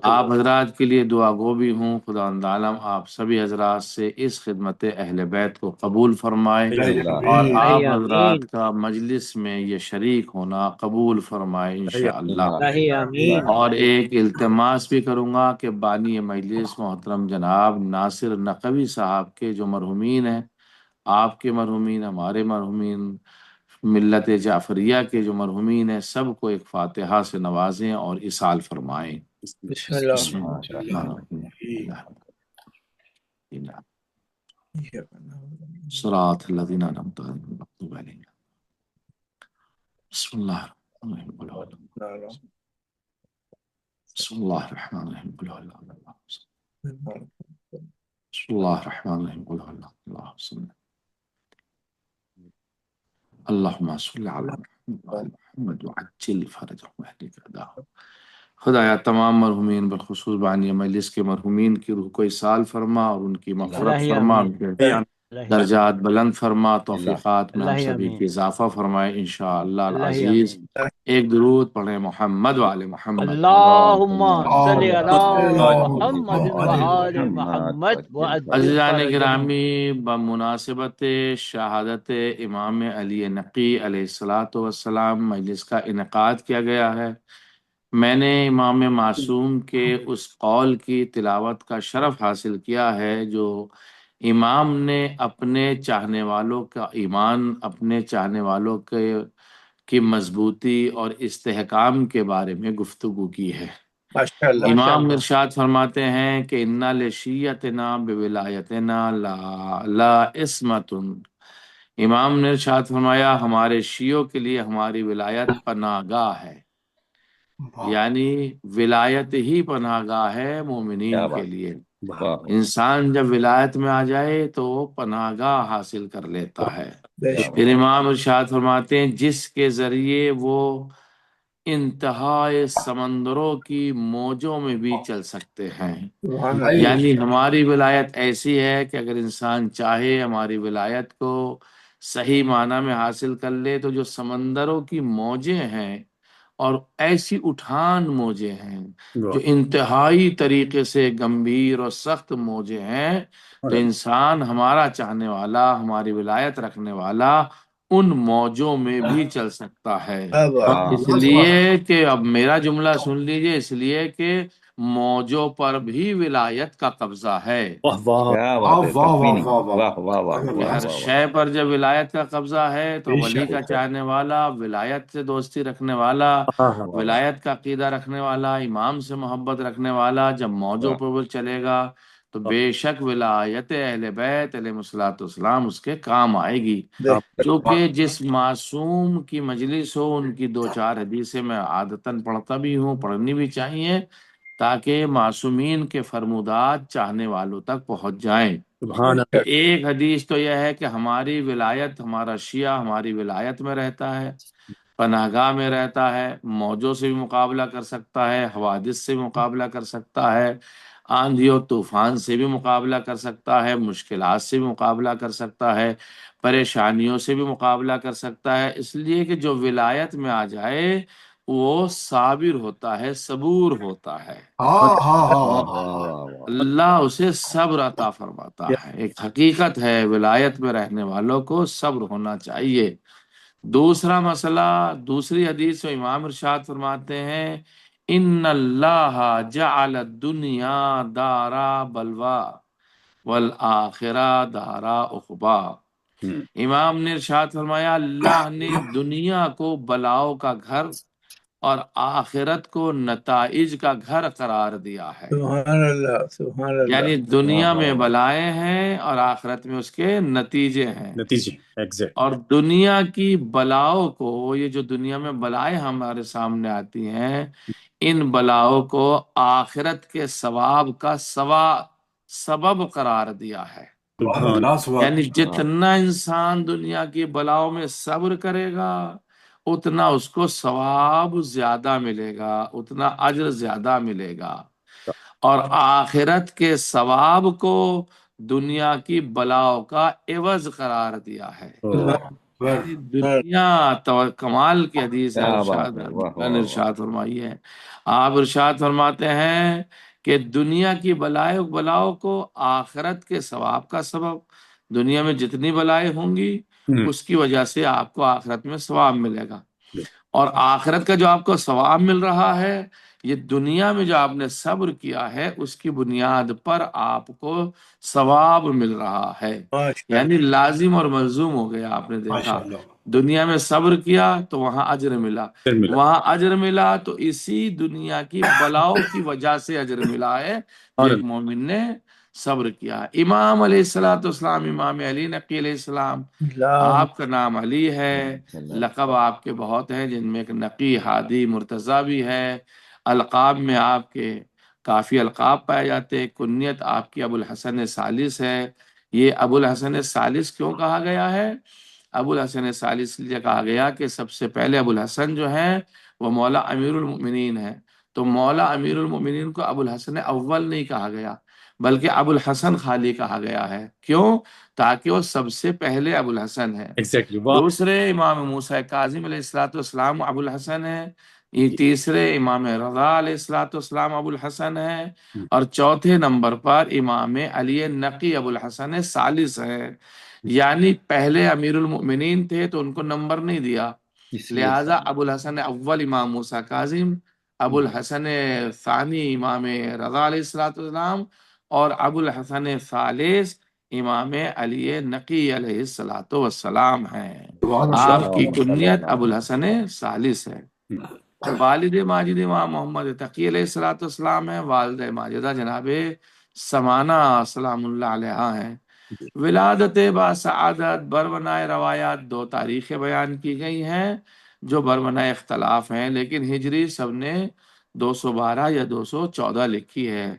آپ حضرات کے لیے دعا گو بھی ہوں، خدا عالم آپ سبھی حضرات سے اس خدمت اہل بیت کو قبول فرمائے اور آپ حضرات کا مجلس میں یہ شریک ہونا قبول فرمائے انشاءاللہ۔ آمین. اور ایک التماس بھی کروں گا کہ بانی مجلس محترم جناب ناصر نقوی صاحب کے جو مرحومین ہیں، آپ کے مرحومین، ہمارے مرحومین، ملت جعفریہ کے جو مرحومین ہیں، سب کو ایک فاتحہ سے نوازیں اور اصال فرمائیں۔ بسم اللہ بسم اللہ الرحمن الرحیم صراط الذین انعمت علیہم غیر المغضوب علیہم۔ بسم اللہ الرحمن الرحیم قل هو اللہ۔ بسم اللہ الرحمن الرحیم قل هو اللہ۔ بسم اللہ الرحمن الرحیم قل هو اللہ اللہ صلی اللہم صل علی محمد وعجل فرجهم واهدک ہداهم۔ خدایا تمام مرحومین بالخصوص بانی مجلس کے مرحومین کی روح کو اصال فرما اور ان کی مغفرت فرما، ان کے درجات بلند فرما، توفیقات میں ہم سبھی کی اضافہ فرمائے انشاءاللہ العزیز۔ ایک درود پڑھیں محمد وعلی محمد۔ اللهم صل على محمد وآل محمد وعجل عزیزان فرجهم. گرامی، بمناسبت شہادت امام علی نقی علیہ الصلاۃ والسلام مجلس کا انعقاد کیا گیا ہے۔ میں نے امام معصوم کے اس قول کی تلاوت کا شرف حاصل کیا ہے جو امام نے اپنے چاہنے والوں کا ایمان، اپنے چاہنے والوں کی مضبوطی اور استحکام کے بارے میں گفتگو کی ہے۔ امام ارشاد فرماتے ہیں کہ انا لشیعتنا بولایتنا لا عصمت۔ امام نے ارشاد فرمایا ہمارے شیعوں کے لیے ہماری ولایت پناہ گاہ ہے، یعنی ولایت ہی پناہ گاہ ہے مومنین کے لیے۔ انسان جب ولایت میں آ جائے تو وہ پناہ گاہ حاصل کر لیتا ہے۔ پھر امام ارشاد فرماتے ہیں جس کے ذریعے وہ انتہائی سمندروں کی موجوں میں بھی چل سکتے ہیں، یعنی ہماری ولایت ایسی ہے کہ اگر انسان چاہے ہماری ولایت کو صحیح معنی میں حاصل کر لے تو جو سمندروں کی موجیں ہیں اور ایسی اٹھان موجے ہیں جو واہ انتہائی طریقے سے گمبھیر اور سخت موجے ہیں، تو انسان ہمارا چاہنے والا، ہماری ولایت رکھنے والا ان موجوں میں بھی چل سکتا ہے۔ اس لیے کہ اب میرا جملہ سن لیجئے، اس لیے کہ موجوں پر بھی ولایت کا قبضہ ہے واہ واہ کیا بات ہے، واہ واہ تکمیل، واہ واہ واہ واہ واہ کہ واہ ہر واہ شے پر جب ولایت کا قبضہ ہے تو بے ولی شک کا چاہنے والا، ولایت سے دوستی رکھنے والا، واہ ولایت کا عقیدہ رکھنے والا، امام سے محبت رکھنے والا جب موجوں پر وہ چلے گا تو بے شک ولایت اہل بیت علیہ الصلوۃ والسلام اس کے کام آئے گی۔ چونکہ جس معصوم کی مجلس ہو، ان کی دو چار حدیثیں میں عادتاً پڑھتا بھی ہوں، پڑھنی بھی چاہیے، تاکہ معصومین کے فرمودات چاہنے والوں تک پہنچ جائیں۔ سبحان تو اللہ، ایک حدیث تو یہ ہے کہ ہماری ولایت، ہمارا شیعہ ہماری ولایت میں رہتا ہے، پناہ گاہ میں رہتا ہے، موجوں سے بھی مقابلہ کر سکتا ہے، حوادث سے بھی مقابلہ کر سکتا ہے، آندھی اور طوفان سے بھی مقابلہ کر سکتا ہے، مشکلات سے بھی مقابلہ کر سکتا ہے، پریشانیوں سے بھی مقابلہ کر سکتا ہے۔ اس لیے کہ جو ولایت میں آ جائے وہ صابر ہوتا ہے، صبور ہوتا ہے، ہاں ہاں ہاں واہ ہاں واہ واہ واہ۔ اللہ اسے صبر عطا فرماتا ہے۔ ایک حقیقت ہے، ولایت میں رہنے والوں کو صبر ہونا چاہیے۔ دوسرا مسئلہ، دوسری حدیث میں امام ارشاد فرماتے ہیں، ان اللہ جعل الدنیا دارا بلوا والآخرہ دارا عقبا۔ امام نے ارشاد فرمایا، اللہ نے دنیا کو بلاؤں کا گھر اور آخرت کو نتائج کا گھر قرار دیا ہے۔ سبحان اللہ، سبحان اللہ۔ یعنی دنیا میں بلائیں ہیں اور آخرت میں اس کے نتیجے ہیں۔ نتیجے ایگزیکٹ، اور دنیا کی بلاؤں کو، یہ جو دنیا میں بلائیں ہمارے سامنے آتی ہیں، ان بلاؤں کو آخرت کے ثواب کا سبب قرار دیا ہے۔ سبحان اللہ سبحان یعنی جتنا انسان دنیا کی بلاؤں میں صبر کرے گا اتنا اس کو ثواب زیادہ ملے گا، اتنا اجر زیادہ ملے گا، اور آخرت کے ثواب کو دنیا کی بلاؤں کا عوض قرار دیا ہے۔ یعنی دنیا کمال کی حدیث ہے، کیا ارشاد بات ہے، واہ نے واہ ارشاد فرمائی ہے۔ آپ ارشاد فرماتے ہیں کہ دنیا کی بلاؤں کو آخرت کے ثواب کا سبب، دنیا میں جتنی بلائیں ہوں گی اس کی وجہ سے آپ کو آخرت میں ثواب ملے گا، اور آخرت کا جو آپ کو ثواب مل رہا ہے یہ دنیا میں جو آپ نے صبر کیا ہے اس کی بنیاد پر آپ کو ثواب مل رہا ہے۔ ماشاء یعنی لازم اور ملزوم ہو گیا۔ آپ نے ماشاء دیکھا اللہ دنیا میں صبر کیا تو وہاں اجر ملا، پھر ملا، وہاں اجر ملا تو اسی دنیا کی بلاؤں کی وجہ سے اجر ملا ہے جو اور ایک مومن نے صبر کیا۔ امام علیہ الصلوۃ والسلام، امام علی نقی علیہ السلام، اللہ۔ آپ کا نام علی ہے، لقب آپ کے بہت ہیں جن میں ایک نقی، ہادی، مرتضی بھی ہے۔ القاب میں آپ کے کافی القاب پائے جاتے ہیں۔ کنیت آپ کی ابو الحسن ثالث ہے۔ یہ ابو الحسن ثالث کیوں کہا گیا ہے؟ ابو الحسن ثالث لیے کہا گیا کہ سب سے پہلے ابو الحسن جو ہیں وہ مولا امیر المؤمنین ہیں، تو مولا امیر المؤمنین کو ابو الحسن اول نہیں کہا گیا بلکہ ابو الحسن خالی کہا گیا ہے۔ کیوں؟ تاکہ وہ سب سے پہلے ابو الحسن ہے۔ ایگزیکٹلی، واہ دوسرے امام موسیٰ کاظم علیہ الصلوۃ والسلام ابو الحسن ہے، یہ تیسرے امام رضا علیہ الصلوۃ والسلام ابو الحسن ہے، اور چوتھے نمبر پر امام علی نقی ابو الحسن ثالث ہے۔ یعنی پہلے امیر المؤمنین تھے تو ان کو نمبر نہیں دیا، اس لیے لہٰذا ابو الحسن اول امام موسیٰ کاظم، ابو الحسن ثانی امام رضا علیہ الصلوۃ والسلام، اور ابو الحسن ثالث امام علی نقی علیہ الصلوۃ والسلام ہیں۔ سبحان آپ اللہ کی کنیت ابو الحسن ثالث ہے۔ والد ماجد امام محمد تقی علیہ الصلوۃ والسلام ہے، والد ماجدہ جناب سمانہ سلام اللہ علیہ ہیں۔ ولادت با سعادت برمنائے روایات دو تاریخیں بیان کی گئی ہیں جو برمنائے اختلاف ہیں، لیکن ہجری سب نے 212 یا 214 لکھی ہے،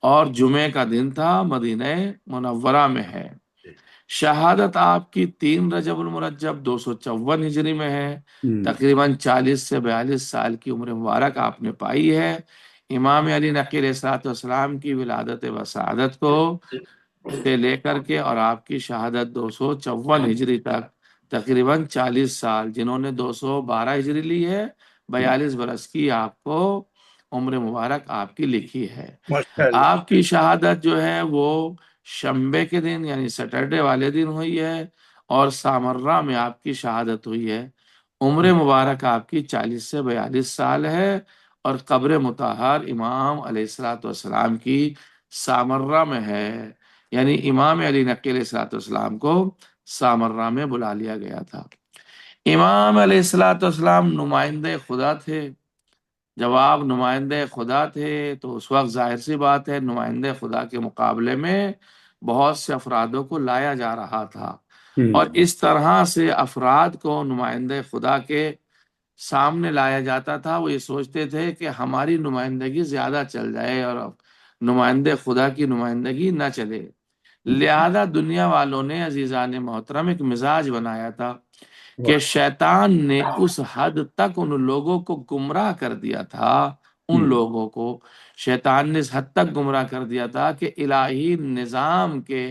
اور جمعے کا دن تھا، مدینہ منورہ میں ہے۔ شہادت آپ کی 3 رجب المرجب 254 ہجری میں ہے، تقریباً 40 سے 42 سال کی عمر مبارک آپ نے پائی ہے۔ امام علی نقی علیہ الصلوۃ والسلام کی ولادت و سعادت کو سے لے کر کے اور آپ کی شہادت 254 ہجری تک تقریباً 40 سال، جنہوں نے 212 ہجری لی ہے 42 برس کی آپ کو عمر مبارک آپ کی لکھی ہے۔ ماشاءاللہ۔ آپ کی شہادت جو ہے وہ شنبے کے دن یعنی سیٹرڈے والے دن ہوئی ہے، اور سامرہ میں آپ کی شہادت ہوئی ہے۔ عمر مبارک آپ کی 40 سے 42 سال ہے، اور قبر مطہر امام علیہ الصلوۃ والسلام کی سامرہ میں ہے، یعنی امام علی نقی علیہ الصلوۃ والسلام کو سامرہ میں بلا لیا گیا تھا۔ امام علیہ الصلوۃ والسلام نمائندہ خدا تھے۔ جب آپ نمائندہ خدا تھے تو اس وقت ظاہر سی بات ہے نمائندہ خدا کے مقابلے میں بہت سے افرادوں کو لایا جا رہا تھا، اور اس طرح سے افراد کو نمائندہ خدا کے سامنے لایا جاتا تھا۔ وہ یہ سوچتے تھے کہ ہماری نمائندگی زیادہ چل جائے اور نمائندہ خدا کی نمائندگی نہ چلے، لہذا دنیا والوں نے عزیزان محترم ایک مزاج بنایا تھا کہ شیطان نے اس حد تک ان لوگوں کو گمراہ کر دیا تھا، ان لوگوں کو شیطان نے اس حد تک گمراہ کر دیا تھا کہ الہی نظام کے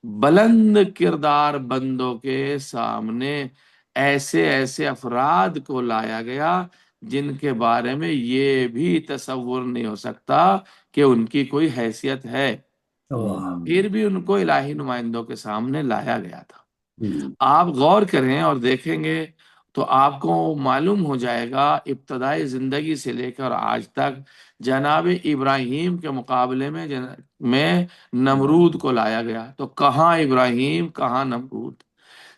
بلند کردار بندوں کے سامنے ایسے ایسے افراد کو لایا گیا جن کے بارے میں یہ بھی تصور نہیں ہو سکتا کہ ان کی کوئی حیثیت ہے، پھر بھی ان کو الہی نمائندوں کے سامنے لایا گیا تھا۔ آپ غور کریں اور دیکھیں گے تو آپ کو معلوم ہو جائے گا ابتدائی زندگی سے لے کر آج تک جناب ابراہیم کے مقابلے میں نمرود کو لایا گیا، تو کہاں ابراہیم کہاں نمرود۔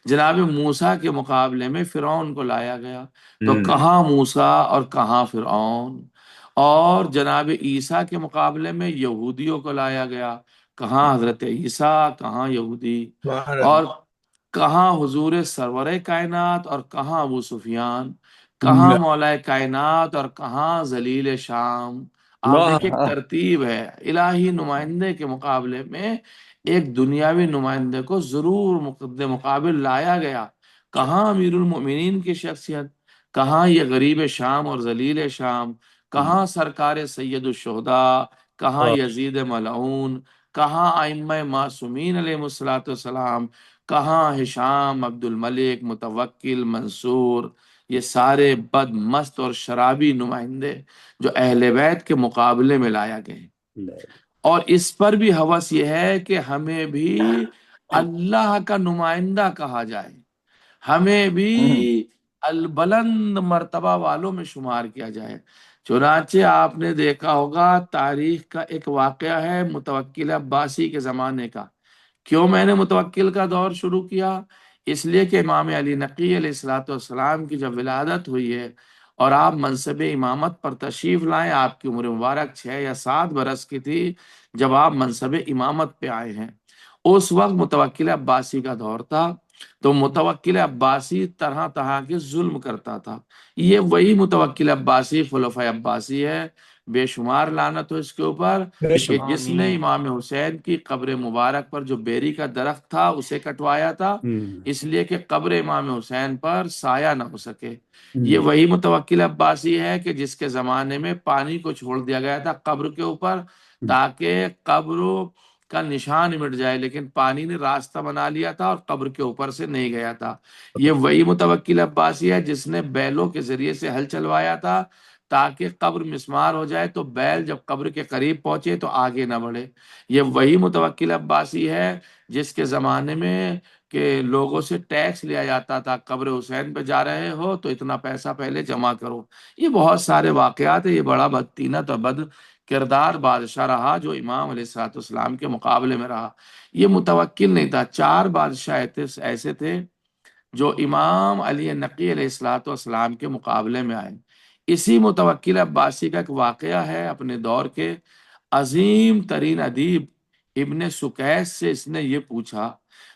جناب موسیٰ کے مقابلے میں فرعون کو لایا گیا، تو کہاں موسیٰ اور کہاں فرعون۔ اور جناب عیسیٰ کے مقابلے میں یہودیوں کو لایا گیا، کہاں حضرت عیسیٰ کہاں یہودی، اور کہاں حضور سرور کائنات اور کہاں ابو سفیان، کہاں مولا کائنات اور کہاں ذلیل شام۔ آپ دیکھیں ایک ترتیب ہے، الہی نمائندے کے مقابلے میں ایک دنیاوی نمائندے کو ضرور مقابل لایا گیا۔ کہاں امیر المؤمنین کی شخصیت، کہاں یہ غریب شام اور ذلیل شام، کہاں سرکار سید الشہداء، کہاں یزید ملعون، کہاں ائمہ معصومین علیہ الصلوۃ والسلام، کہاں ہشام، عبد الملک، متوکل، منصور، یہ سارے بد مست اور شرابی نمائندے جو اہل بیت کے مقابلے میں لایا گئے۔ اور اس پر بھی ہوس یہ ہے کہ ہمیں بھی اللہ کا نمائندہ کہا جائے، ہمیں بھی البلند مرتبہ والوں میں شمار کیا جائے۔ چنانچہ آپ نے دیکھا ہوگا تاریخ کا ایک واقعہ ہے متوکل عباسی کے زمانے کا۔ کیوں میں نے متوکل کا دور شروع کیا؟ اس لیے کہ امام علی نقی علیہ الصلوۃ والسلام کی جب ولادت ہوئی ہے اور آپ منصب امامت پر تشریف لائیں، آپ کی عمر مبارک 6 یا 7 برس کی تھی جب آپ منصب امامت پہ آئے ہیں۔ اس وقت متوکل عباسی کا دور تھا، تو متوکل عباسی طرح طرح کے ظلم کرتا تھا۔ یہ وہی متوکل عباسی خلفۂ عباسی ہے، بے شمار لعنت ہو اس کے اوپر، کہ جس نے امام حسین کی قبر مبارک پر جو بیری کا درخت تھا اسے کٹوایا تھا، اس لیے کہ قبر امام حسین پر سایہ نہ ہو سکے۔ یہ وہی متوکل عباسی ہے کہ جس کے زمانے میں پانی کو چھوڑ دیا گیا تھا قبر کے اوپر تاکہ قبر کا نشان مٹ جائے، لیکن پانی نے راستہ بنا لیا تھا اور قبر کے اوپر سے نہیں گیا تھا۔ یہ وہی متوکل عباسی ہے جس نے بیلوں کے ذریعے سے ہل چلوایا تھا تاکہ قبر مسمار ہو جائے تو بیل جب قبر کے قریب پہنچے تو آگے نہ بڑھے۔ یہ وہی متوکل عباسی ہے جس کے زمانے میں کہ لوگوں سے ٹیکس لیا جاتا تھا، قبر حسین پہ جا رہے ہو تو اتنا پیسہ پہلے جمع کرو۔ یہ بہت سارے واقعات ہیں۔ یہ بڑا بدطینت اور بد کردار بادشاہ رہا جو امام علیہ الصلوۃ والسلام کے مقابلے میں رہا۔ یہ متوکل نہیں تھا، 4 بادشاہ ایسے تھے جو امام علی نقی علیہ الصلوۃ والسلام کے مقابلے میں آئے۔ اسی متوکل عباسی کا ایک واقعہ ہے، اپنے دور کے عظیم ترین ادیب ابن سکیس سے اس نے یہ پوچھا،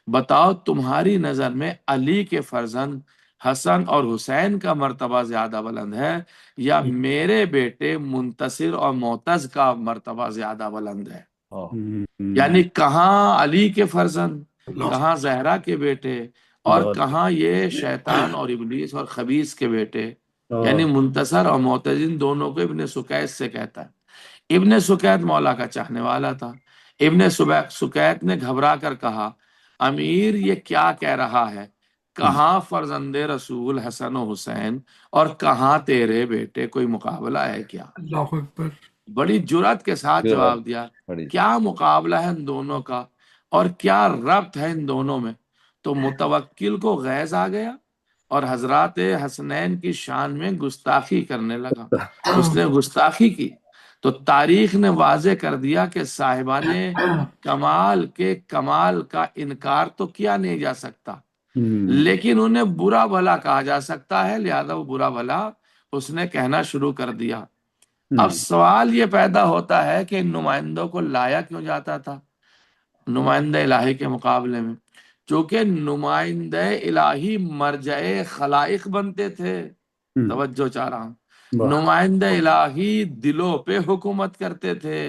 بتاؤ تمہاری نظر میں علی کے فرزند حسن اور حسین کا مرتبہ زیادہ بلند ہے یا میرے بیٹے منتصر اور معتز کا مرتبہ زیادہ بلند ہے؟ یعنی کہاں علی کے فرزند، کہاں زہرا کے بیٹے، اور کہاں یہ شیطان اور ابلیس اور خبیث کے بیٹے، یعنی منتصر اور معتزن دونوں کو ابن سکیت سے کہتا ہے۔ ابن سکیت مولا کا چاہنے والا تھا۔ ابن سکیت نے گھبرا کر کہا، امیر یہ کیا کہہ رہا ہے؟ کہاں فرزند رسول حسن و حسین اور کہاں تیرے بیٹے، کوئی مقابلہ ہے کیا؟ اللہ اکبر. بڑی جرات کے ساتھ جرات. جواب دیا، بڑی کیا مقابلہ ہے ان دونوں کا اور کیا ربط ہے ان دونوں میں؟ تو متوکل کو غیظ آ گیا اور حضرات حسنین کی شان میں گستاخی کرنے لگا. اس نے گستاخی کی تو تاریخ نے واضح کر دیا کہ صاحبان کمال کے کمال کا انکار تو کیا نہیں جا سکتا، لیکن انہیں برا بھلا کہا جا سکتا ہے، لہذا وہ برا بھلا اس نے کہنا شروع کر دیا. اب سوال یہ پیدا ہوتا ہے کہ ان نمائندوں کو لایا کیوں جاتا تھا نمائندہ الہی کے مقابلے میں؟ چونکہ نمائندہ الہی مرجع خلائق بنتے تھے. توجہ چاہ رہا ہوں. نمائندہ الہی دلوں پہ حکومت کرتے تھے،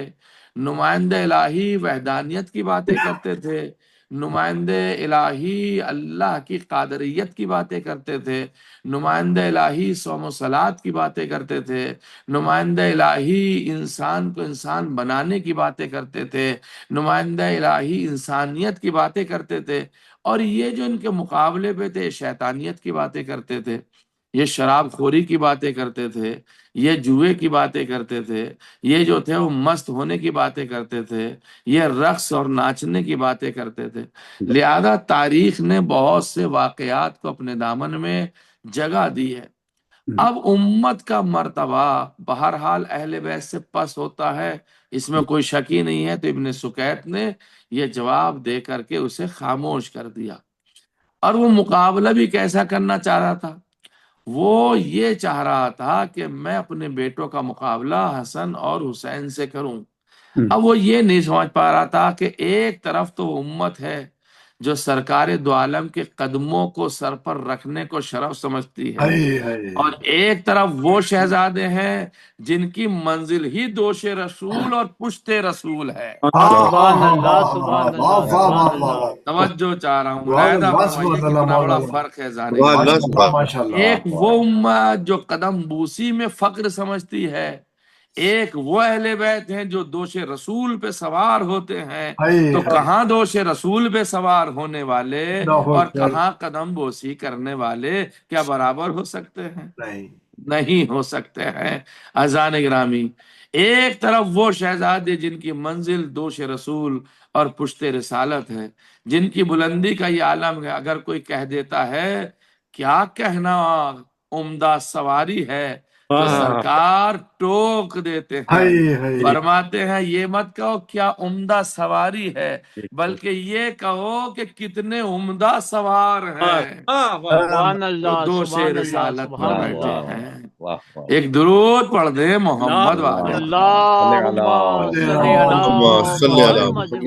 نمائندہ الہی وحدانیت کی باتیں کرتے تھے، نمائندہ الہی اللہ کی قادریت کی باتیں کرتے تھے، نمائندہ الہی صوم و صلات کی باتیں کرتے تھے، نمائندہ الہی انسان کو انسان بنانے کی باتیں کرتے تھے، نمائندہ الہی انسانیت کی باتیں کرتے تھے. اور یہ جو ان کے مقابلے پہ تھے شیطانیت کی باتیں کرتے تھے، یہ شراب خوری کی باتیں کرتے تھے، یہ جوئے کی باتیں کرتے تھے، یہ جو تھے وہ مست ہونے کی باتیں کرتے تھے، یہ رقص اور ناچنے کی باتیں کرتے تھے. لہذا تاریخ نے بہت سے واقعات کو اپنے دامن میں جگہ دی ہے. اب امت کا مرتبہ بہرحال اہل بیت سے پس ہوتا ہے، اس میں کوئی شک ہی نہیں ہے. تو ابن سکیت نے یہ جواب دے کر کے اسے خاموش کر دیا. اور وہ مقابلہ بھی کیسا کرنا چاہ رہا تھا؟ وہ یہ چاہ رہا تھا کہ میں اپنے بیٹوں کا مقابلہ حسن اور حسین سے کروں. اب وہ یہ نہیں سمجھ پا رہا تھا کہ ایک طرف تو امت ہے جو سرکار دو عالم کے قدموں کو سر پر رکھنے کو شرف سمجھتی ہے، اور ایک طرف وہ شہزادے ہیں جن کی منزل ہی دوش رسول اور پشت رسول ہے. سبحان اللہ سبحان اللہ سبحان اللہ. توجہ چاہ رہا ہوں، ملاحظہ فرمائیے کتنا بڑا فرق ہے ذہن. ایک وہ امت جو قدم بوسی میں فخر سمجھتی ہے، ایک وہ اہل بیت ہیں جو دوش رسول پہ سوار ہوتے ہیں. تو کہاں دوش رسول پہ سوار ہونے والے اور کہاں قدم بوسی کرنے والے کیا برابر ہو سکتے ہیں؟ نہیں ہو سکتے ہیں. اذان گرامی، ایک طرف وہ شہزادے جن کی منزل دوش رسول اور پشت رسالت ہے، جن کی بلندی کا یہ عالم ہے، اگر کوئی کہہ دیتا ہے کیا کہنا عمدہ سواری ہے، تو سرکار ٹوک دیتے ہیں، فرماتے ہیں یہ مت کہو کیا عمدہ سواری ہے، بلکہ یہ کہو کہ کتنے عمدہ سوار ہیں سبحان اللہ دوش سبحان اللہ رسالت پر سبحان بیٹھے اللہ. ہیں. واہ واہ. ایک درود پڑھ دیں محمد والے. اللہم صلی علی محمد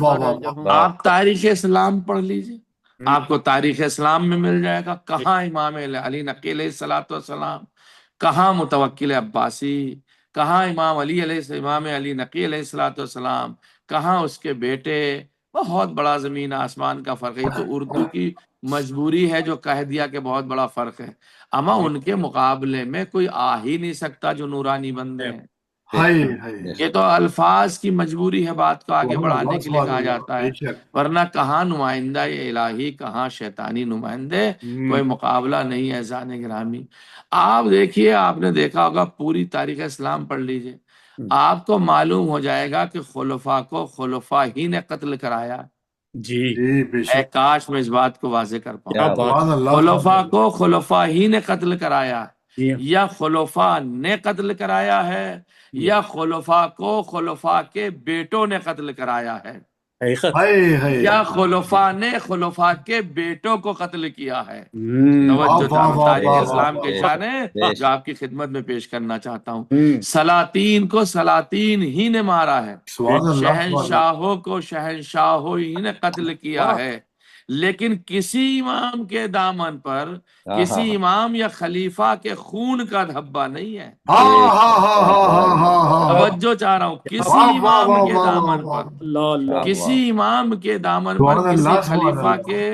وآل آپ تاریخ اسلام پڑھ لیجئے، آپ کو تاریخ اسلام میں مل جائے گا کہاں امام علی نقی علیہ الصلوۃ والسلام، کہاں متوکل عباسی، کہاں امام علی نقی علیہ الصلوۃ والسلام، کہاں اس کے بیٹے. بہت بڑا زمین آسمان کا فرق ہے. یہ تو اردو کی مجبوری ہے جو کہہ دیا کہ بہت بڑا فرق ہے، اما ان کے مقابلے میں کوئی آ ہی نہیں سکتا جو نورانی بندے ہیں. یہ تو الفاظ کی مجبوری ہے، بات کو آگے بڑھانے کے لیے کہا جاتا ہے، ورنہ کہاں نمائندہ الہی کہاں شیطانی نمائندے، کوئی مقابلہ نہیں ہے. ذہن گرامی، آپ دیکھیے، آپ نے دیکھا ہوگا پوری تاریخ اسلام پڑھ لیجئے، آپ کو معلوم ہو جائے گا کہ خلفاء کو خلفاء ہی نے قتل کرایا. اے کاش میں اس بات کو واضح کر پاؤں. خلفاء کو خلفاء ہی نے قتل کرایا، یا خلفاء نے قتل کرایا ہے، یا خلفاء کو خلفاء کے بیٹوں نے قتل کرایا ہے، یا خلفاء نے خلفاء کے بیٹوں کو قتل کیا ہے. توجہ چاہتا تاریخ اسلام کے شانے جو آپ کی خدمت میں پیش کرنا چاہتا ہوں. سلاطین کو سلاطین ہی نے مارا ہے، شہنشاہوں کو شہنشاہوں ہی نے قتل کیا ہے، لیکن کسی امام کے دامن پر کسی امام یا خلیفہ کے خون کا دھبا نہیں ہے. توجہ چاہ رہا ہوں، کسی امام کے دامن پر، کسی امام کے دامن پر کسی خلیفہ کے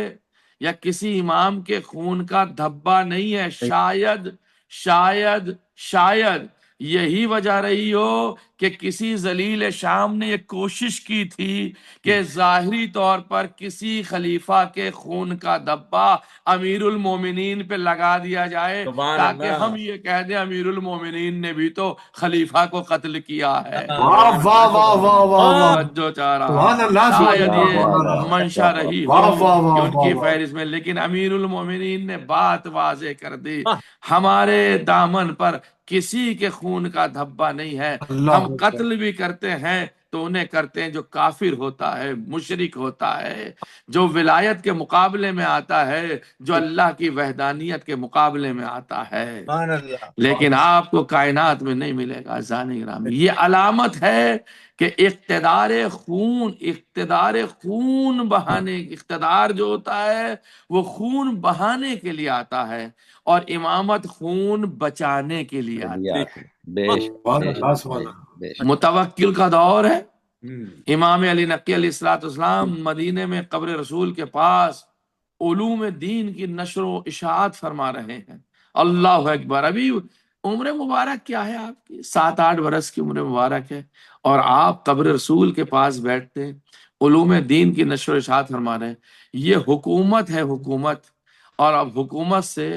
یا کسی امام کے خون کا دھبا نہیں ہے. شاید شاید شاید یہی وجہ رہی ہو کہ کسی ذلیل شام نے یہ کوشش کی تھی کہ ظاہری طور پر کسی خلیفہ کے خون کا دبا امیر المومنین پہ لگا دیا جائے سبحان تاکہ اللہ، ہم یہ کہہ دیں امیر المومنین نے بھی تو خلیفہ کو قتل کیا ہے۔ واہ واہ واہ واہ واہ واہ، توجہ چاہ رہا سبحان اللہ شاید سبحان یہ اللہ، منشا رہی واہ ہو واہ کہ واہ ان واہ کی واہ، فہرست میں، لیکن امیر المومنین نے بات واضح کر دی، ہمارے دامن پر کسی کے خون کا دھبا نہیں ہے، اللہ ہم اکبر، قتل بھی کرتے ہیں تو انہیں کرتے ہیں جو کافر ہوتا ہے، مشرک ہوتا ہے، جو ولایت کے مقابلے میں آتا ہے، جو اللہ کی وحدانیت کے مقابلے میں آتا ہے، سبحان اللہ، لیکن آپ کو کائنات میں نہیں ملے گا۔ عزیزان گرامی، یہ علامت ہے کہ اقتدار خون بہانے، اقتدار جو ہوتا ہے وہ خون بہانے کے لیے آتا ہے، اور امامت خون بچانے کے لیے آتی ہے۔ بے شک سبحان بے اللہ شک سبحان اللہ، بے شک۔ متوکل کا دور ہے، امام علی نقی علیہ السلام مدینے میں قبر رسول کے پاس علوم دین کی نشر و اشاعت فرما رہے ہیں۔ اللہ اکبر۔ ابھی عمر مبارک کیا ہے آپ کی؟ 7-8 برس کی عمر مبارک ہے، اور آپ قبر رسول کے پاس بیٹھتے ہیں، علوم دین کی نشر و اشاعت فرما رہے ہیں۔ یہ حکومت ہے، حکومت۔ اور اب حکومت سے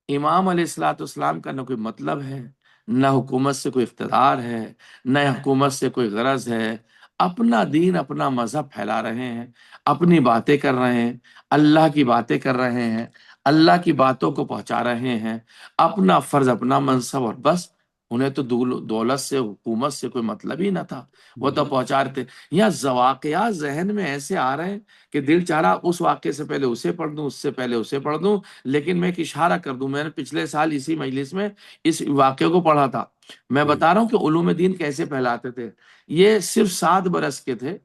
امام علیہ السلام کا نہ کوئی مطلب ہے، نہ حکومت سے کوئی اقتدار ہے، نہ حکومت سے کوئی غرض ہے۔ اپنا دین، اپنا مذہب پھیلا رہے ہیں، اپنی باتیں کر رہے ہیں، اللہ کی باتیں کر رہے ہیں، اللہ کی باتوں کو پہنچا رہے ہیں، اپنا فرض، اپنا منصب، اور بس انہیں تو دولت سے، حکومت سے کوئی مطلب ہی نہ تھا، وہ تو پہنچا رہے تھے۔ یہاں واقعات ذہن میں ایسے آ رہے ہیں کہ دل چاہ رہا اس واقعے سے پہلے اسے پڑھ دوں، اس سے پہلے اسے پڑھ دوں، لیکن میں ایک اشارہ کر دوں، میں نے پچھلے سال اسی مجلس میں اس واقعے کو پڑھا تھا۔ میں بتا رہا ہوں کہ علوم دین کیسے پھیلاتے تھے۔ یہ صرف 7 برس کے تھے،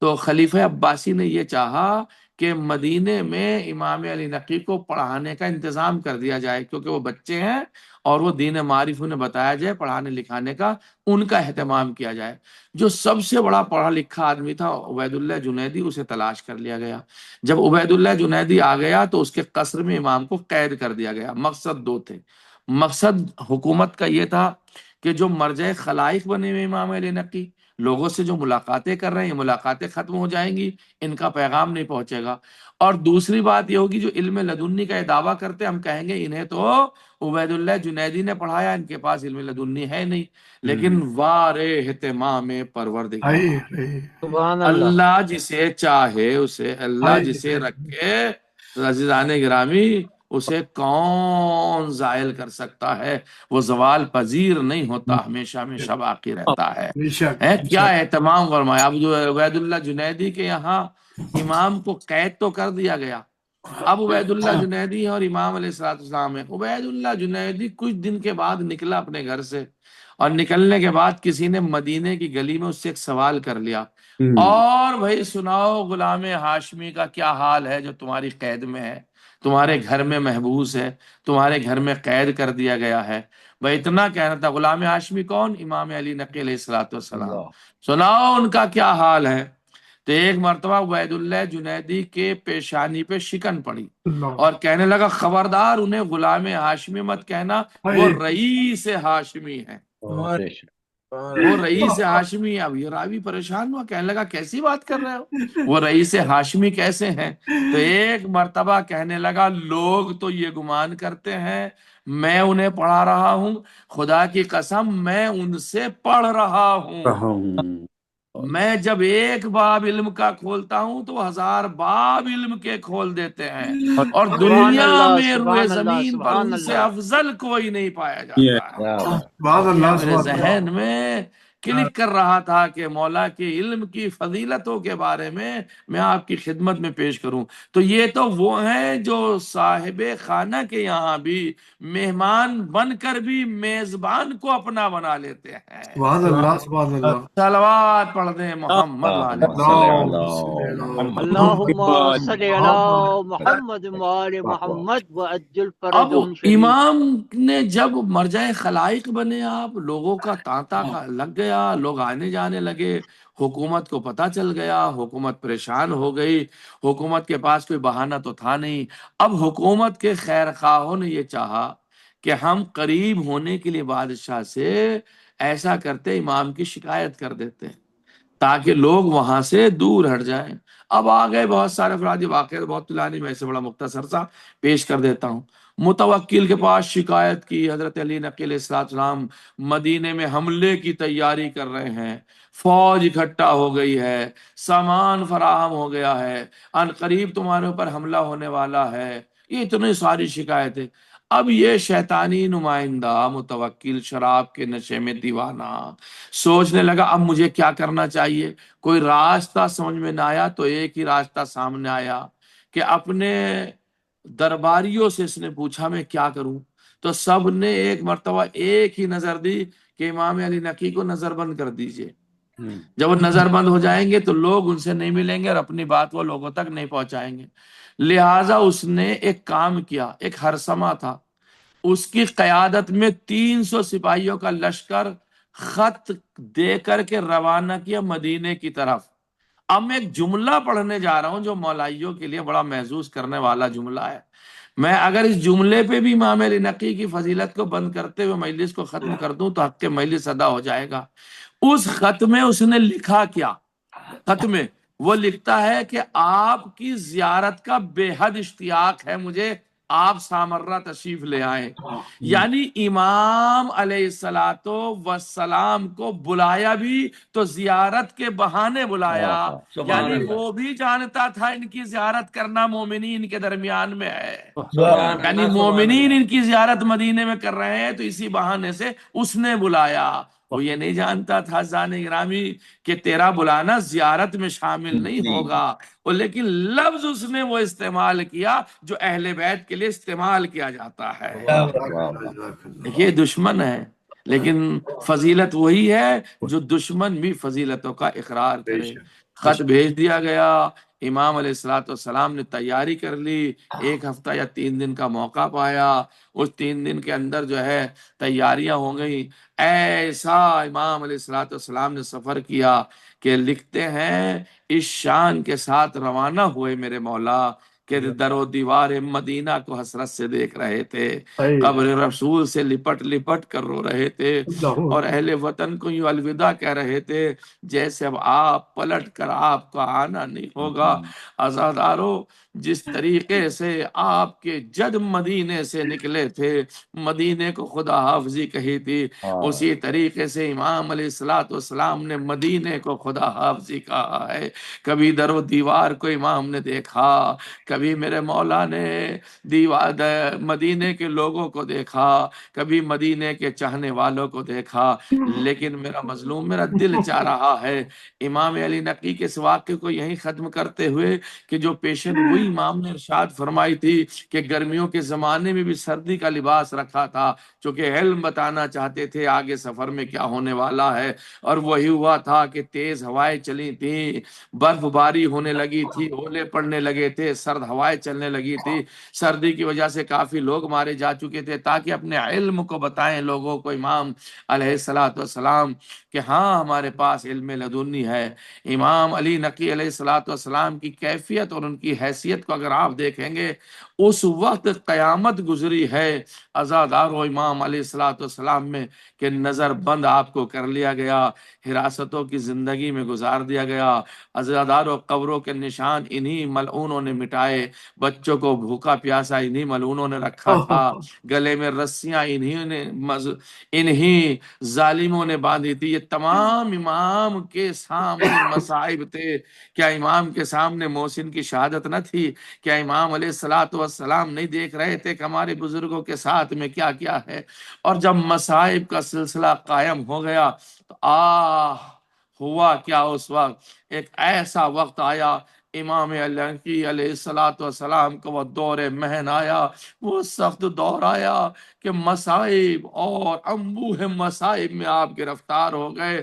تو خلیفہ عباسی نے یہ چاہا کہ مدینے میں امام علی نقی کو پڑھانے کا انتظام کر دیا جائے، کیونکہ وہ بچے ہیں اور وہ دین معرف انہیں بتایا جائے، پڑھانے لکھانے کا ان کا اہتمام کیا جائے۔ جو سب سے بڑا پڑھا لکھا آدمی تھا عبید اللہ جنیدی، اسے تلاش کر لیا گیا۔ جب عبید اللہ جنیدی آ گیا تو اس کے قصر میں امام کو قید کر دیا گیا۔ مقصد 2 تھے۔ مقصد حکومت کا یہ تھا کہ جو مرجع خلائق بنے ہوئے امام علی نقی، لوگوں سے جو ملاقاتیں کر رہے ہیں، ملاقاتیں ختم ہو جائیں گی، ان کا پیغام نہیں پہنچے گا۔ اور دوسری بات یہ ہوگی، جو علم لدنی کا یہ دعویٰ کرتے، ہم کہیں گے انہیں تو عبید اللہ جنیدی نے پڑھایا، ان کے پاس علم لدنی ہے نہیں، لیکن وار اہتمام پروردگار، آئیے آئیے سبحان اللہ، اللہ جسے چاہے اسے، اللہ جسے رکھے، عزیزان گرامی، اسے کون زائل کر سکتا ہے؟ وہ زوال پذیر نہیں ہوتا، ہمیشہ ہمیشہ باقی رہتا ہے۔ بے شک بے کیا شک، اہتمام فرمایا! اب جو عبید اللہ جنیدی کے یہاں امام کو قید تو کر دیا گیا، اب عبید اللہ جنیدی اور امام علیہ السلام ہے۔ عبید اللہ جنیدی کچھ دن کے بعد نکلا اپنے گھر سے، اور نکلنے کے بعد کسی نے مدینے کی گلی میں اس سے ایک سوال کر لیا، اور بھائی سناؤ غلام ہاشمی کا کیا حال ہے جو تمہاری قید میں ہے، تمہارے گھر میں محبوس ہے، تمہارے گھر میں قید کر دیا گیا ہے۔ بھائی اتنا کہنا تھا۔ غلام ہاشمی کون؟ امام علی نقی علیہ السلام۔ سناؤ ان کا کیا حال ہے۔ تو ایک مرتبہ عبید اللہ جنیدی کے پیشانی پہ شکن پڑی، اللہ، اور کہنے لگا خبردار انہیں غلام ہاشمی مت کہنا، وہ رئیس ہاشمی ہے، بے شک۔ وہ رئیس ہاشمی ہے۔ اب یہ راوی پریشان ہوا، کہنے لگا کیسی بات کر رہے ہو، وہ رئیس ہاشمی کیسے ہیں؟ تو ایک مرتبہ کہنے لگا لوگ تو یہ گمان کرتے ہیں میں انہیں پڑھا رہا ہوں، خدا کی قسم میں ان سے پڑھ رہا ہوں۔ میں جب ایک باب علم کا کھولتا ہوں تو 1000 باب علم کے کھول دیتے ہیں، اور سبحان دنیا اللہ، میں روئے سبحان اللہ، زمین پر سبحان ان سے اللہ، افضل کوئی نہیں پایا جاتا ہے۔ کیا بات! سبحان اللہ میرے سبحان اللہ، ذہن میں کلک کر رہا تھا کہ مولا کے علم کی فضیلتوں کے بارے میں آپ کی خدمت میں پیش کروں۔ تو یہ تو وہ ہیں جو صاحب خانہ کے یہاں بھی مہمان بن کر بھی میزبان کو اپنا بنا لیتے ہیں۔ سبحان اللہ سبحان اللہ، صلوات پڑھ دیں محمد وآل اللہم صلی محمد۔ اللہم صلی علی اللہ محمد۔ اللهم صل على محمد، محمد وآل محمد وعجل اب فرجهم شريف۔ امام نے جب مرجع خلائق بنے، آپ لوگوں کا تانتا کا لگ گیا، لوگ آنے جانے لگے، حکومت کو پتہ چل گیا، حکومت پریشان ہو گئی، حکومت کے پاس کوئی بہانہ تو تھا نہیں۔ اب حکومت کے خیر خواہوں نے یہ چاہا کہ ہم قریب ہونے کے لیے بادشاہ سے ایسا کرتے امام کی شکایت کر دیتے ہیں تاکہ لوگ وہاں سے دور ہٹ جائیں۔ اب آ گئے بہت سارے افراد، یہ واقعہ بہت طولانی، میں اسے بڑا مختصر سا پیش کر دیتا ہوں۔ متوکل کے پاس شکایت کی، حضرت علی نقی علیہ السلام مدینے میں حملے کی تیاری کر رہے ہیں، فوج اکٹھا ہو گئی ہے، سامان فراہم ہو گیا ہے، ان قریب تمہارے اوپر حملہ ہونے والا ہے، یہ اتنی ساری شکایتیں۔ اب یہ شیطانی نمائندہ متوکل شراب کے نشے میں دیوانہ سوچنے لگا اب مجھے کیا کرنا چاہیے۔ کوئی راستہ سمجھ میں نہ آیا تو ایک ہی راستہ سامنے آیا کہ اپنے درباریوں سے اس نے پوچھا میں کیا کروں، تو سب نے ایک مرتبہ ایک ہی نظر دی کہ امام علی نقی کو نظر بند کر دیجئے۔ جب وہ نظر بند ہو جائیں گے تو لوگ ان سے نہیں ملیں گے اور اپنی بات وہ لوگوں تک نہیں پہنچائیں گے۔ لہٰذا اس نے ایک کام کیا، ایک ہرسمہ تھا، اس کی قیادت میں 300 سپاہیوں کا لشکر خط دے کر کے روانہ کیا مدینے کی طرف۔ اب میں ایک جملہ پڑھنے جا رہا ہوں جو مولائیوں کے لیے بڑا محظوظ کرنے والا جملہ ہے۔ میں اگر اس جملے پہ بھی امام علی نقی کی فضیلت کو بند کرتے ہوئے مجلس کو ختم کر دوں تو حق کے مجلس ادا ہو جائے گا۔ اس خط میں اس نے لکھا کیا؟ خط میں وہ لکھتا ہے کہ آپ کی زیارت کا بے حد اشتیاق ہے مجھے، آپ سامرہ تشریف لے آئیں۔ یعنی امام علیہ السلام کو بلایا بھی تو زیارت کے بہانے بلایا، سبحان یعنی اللہ، وہ بھی جانتا تھا ان کی زیارت کرنا مومنین کے درمیان میں ہے، سبحان یعنی اللہ، سبحان مومنین اللہ۔ ان کی زیارت مدینے میں کر رہے ہیں تو اسی بہانے سے اس نے بلایا۔ وہ یہ نہیں جانتا تھا زان گرامی کہ تیرا بلانا زیارت میں شامل نہیں ہوگا، لیکن لفظ اس نے وہ استعمال کیا جو اہل بیت کے لیے استعمال کیا جاتا ہے۔ یہ دشمن ہے لیکن فضیلت وہی ہے جو دشمن بھی فضیلتوں کا اقرار کرے۔ خط بھیج دیا گیا، امام علیہ السلام نے تیاری کر لی، 1 ہفتہ یا 3 دن کا موقع پایا، اس 3 دن کے اندر جو ہے تیاریاں ہو گئی۔ ایسا امام علیہ السلام نے سفر کیا کہ لکھتے ہیں اس شان کے ساتھ روانہ ہوئے میرے مولا کہ در و دیوار مدینہ کو حسرت سے دیکھ رہے تھے، قبر رسول سے لپٹ لپٹ کر رو رہے تھے اور اہل وطن کو یوں الوداع کہہ رہے تھے جیسے اب آپ پلٹ کر آپ کا آنا نہیں ہوگا۔ عزادارو، جس طریقے سے آپ کے جد مدینے سے نکلے تھے، مدینے کو خدا حافظی کہی تھی، اسی طریقے سے امام علیہ السلام نے مدینے کو خدا حافظی کہا ہے۔ کبھی در و دیوار کو امام نے دیکھا، کبھی میرے مولا نے مدینے کے لوگوں کو دیکھا، کبھی مدینے کے چاہنے والوں کو دیکھا، لیکن میرا مظلوم، میرا دل چاہ رہا ہے امام علی نقی کے اس واقعے کو یہیں ختم کرتے ہوئے کہ جو پیشن گوئی امام نے ارشاد فرمائی تھی کہ گرمیوں کے زمانے میں بھی سردی کا لباس رکھا تھا چونکہ علم بتانا چاہتے تھے آگے سفر میں کیا ہونے والا ہے، اور وہی ہوا تھا کہ تیز ہوائیں چلی تھیں، برف باری ہونے لگی تھی، اولے پڑنے لگے تھے، سرد ہوائیں چلنے لگی تھی، سردی کی وجہ سے کافی لوگ مارے جا چکے تھے، تاکہ اپنے علم کو بتائیں لوگوں کو امام علیہ السلام کہ ہاں ہمارے پاس علم لدنی ہے۔ امام علی نقی علیہ السلام کی کیفیت اور ان کی حیثیت کو اگر آپ دیکھیں گے، اس وقت قیامت گزری ہے عزادار و امام علیہ السلام میں کہ نظر بند آپ کو کر لیا گیا، حراستوں کی زندگی میں گزار دیا گیا، عزادار و قبروں کے نشان انہی ملعونوں نے مٹائے، بچوں کو بھوکا پیاسا انہی ملعونوں نے رکھا تھا، گلے میں رسیاں انہی ظالموں نے باندھی تھی۔ یہ تمام امام کے سامنے مصائب تھے۔ کیا امام کے سامنے محسن کی شہادت نہ تھی؟ کیا امام علیہ السلام نہیں دیکھ رہے تھے کہ ہمارے بزرگوں کے ساتھ میں کیا کیا ہے؟ اور جب مصائب کا سلسلہ قائم ہو گیا تو ہوا کیا؟ اس وقت ایک ایسا وقت آیا امام علی علیہ السلام کو وہ دور محن آیا، وہ سخت دور آیا کہ مصائب اور انبوہ مصائب میں آپ گرفتار ہو گئے۔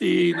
3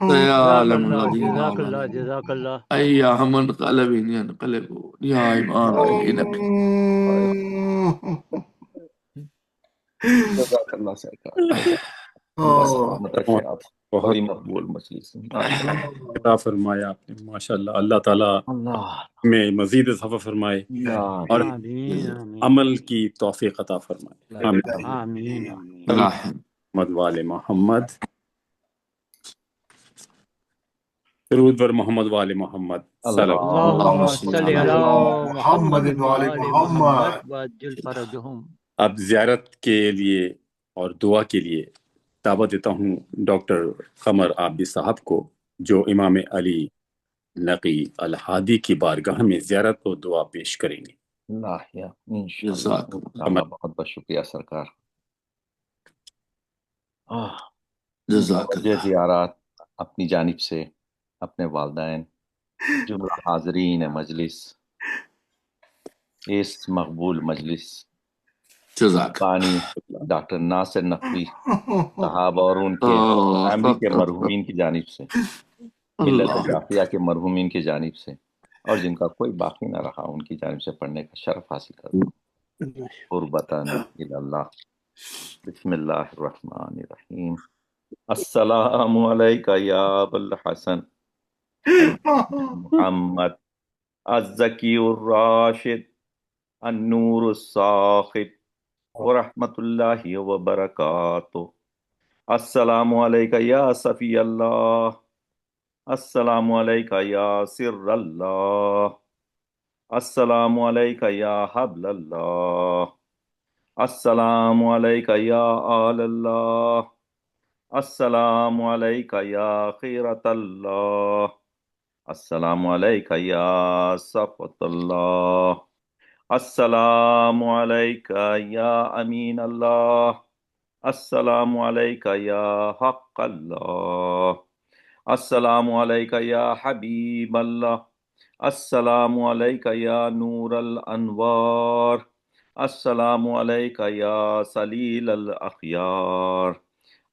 سيعلم جزاك الله الذين جزاك الله ظلموا جزاك الله أي منقلب ينقلبون يا إمام علي نقي. جزاک اللہ سرکار، اللہ سلامت رکھے آپ، بہت بڑی مقبول مجلس ہے۔ ماشاء اللہ، عطا فرمایا آپ نے، ماشاء اللہ۔ اللہ تعالیٰ اللہ میں مزید اضافہ فرمائے یا اور آمین آمین عمل کی توفیق عطا فرمائے۔ آمین۔ آمین آمین محمد وال محمد، درود بر محمد وال محمد، صلی اللهم صل صل على على محمد محمد وعلى وآل محمد. محمد وعجل فرجهم۔ اب زیارت کے لیے اور دعا کے لیے دعوت دیتا ہوں ڈاکٹر قمر عابدی صاحب کو، جو امام علی نقی الہادی کی بارگاہ میں زیارت و دعا پیش کریں گے۔ اللہ یا انشاءاللہ۔ جزاک اللہ انشاءاللہ، بہت بہت شکریہ سرکار۔ جزاک متوجہ اللہ زیارات اپنی جانب سے، اپنے والدین، جملہ حاضرین مجلس، اس مقبول مجلس، جزاک بانی ڈاکٹر ناصر نقوی صاحب اور ان کے فیملی کے مرحومین کی جانب سے، ملت اللہ جعفریہ کے مرحومین کی جانب سے، اور جن کا کوئی باقی نہ رہا ان کی جانب سے پڑھنے کا شرف حاصل کرتا قربتاً الی اللہ۔ بسم اللہ الرحمن الرحیم۔ السلام علیکہ یا ابا الحسن محمد الزکی الراشد النور الساخب ورحمۃ اللہ وبرکاتہ۔ السلام علیکہ یا صفی اللہ، السلام علیکہ یا سر اللہ، السلام علیکہ یا حبل اللہ، السلام علیکہ یا آل اللہ، السلام علیکہ یا خیرت اللہ، السلام علیکہ یا صفوت اللہ، السلام علیکہ یا امین اللہ، السلام علیکہ یا حق اللہ، السلام علیکہ یا حبیب اللہ، السلام علیکہ یا نور الانوار، السلام علیکہ یا سلیل الاخیار،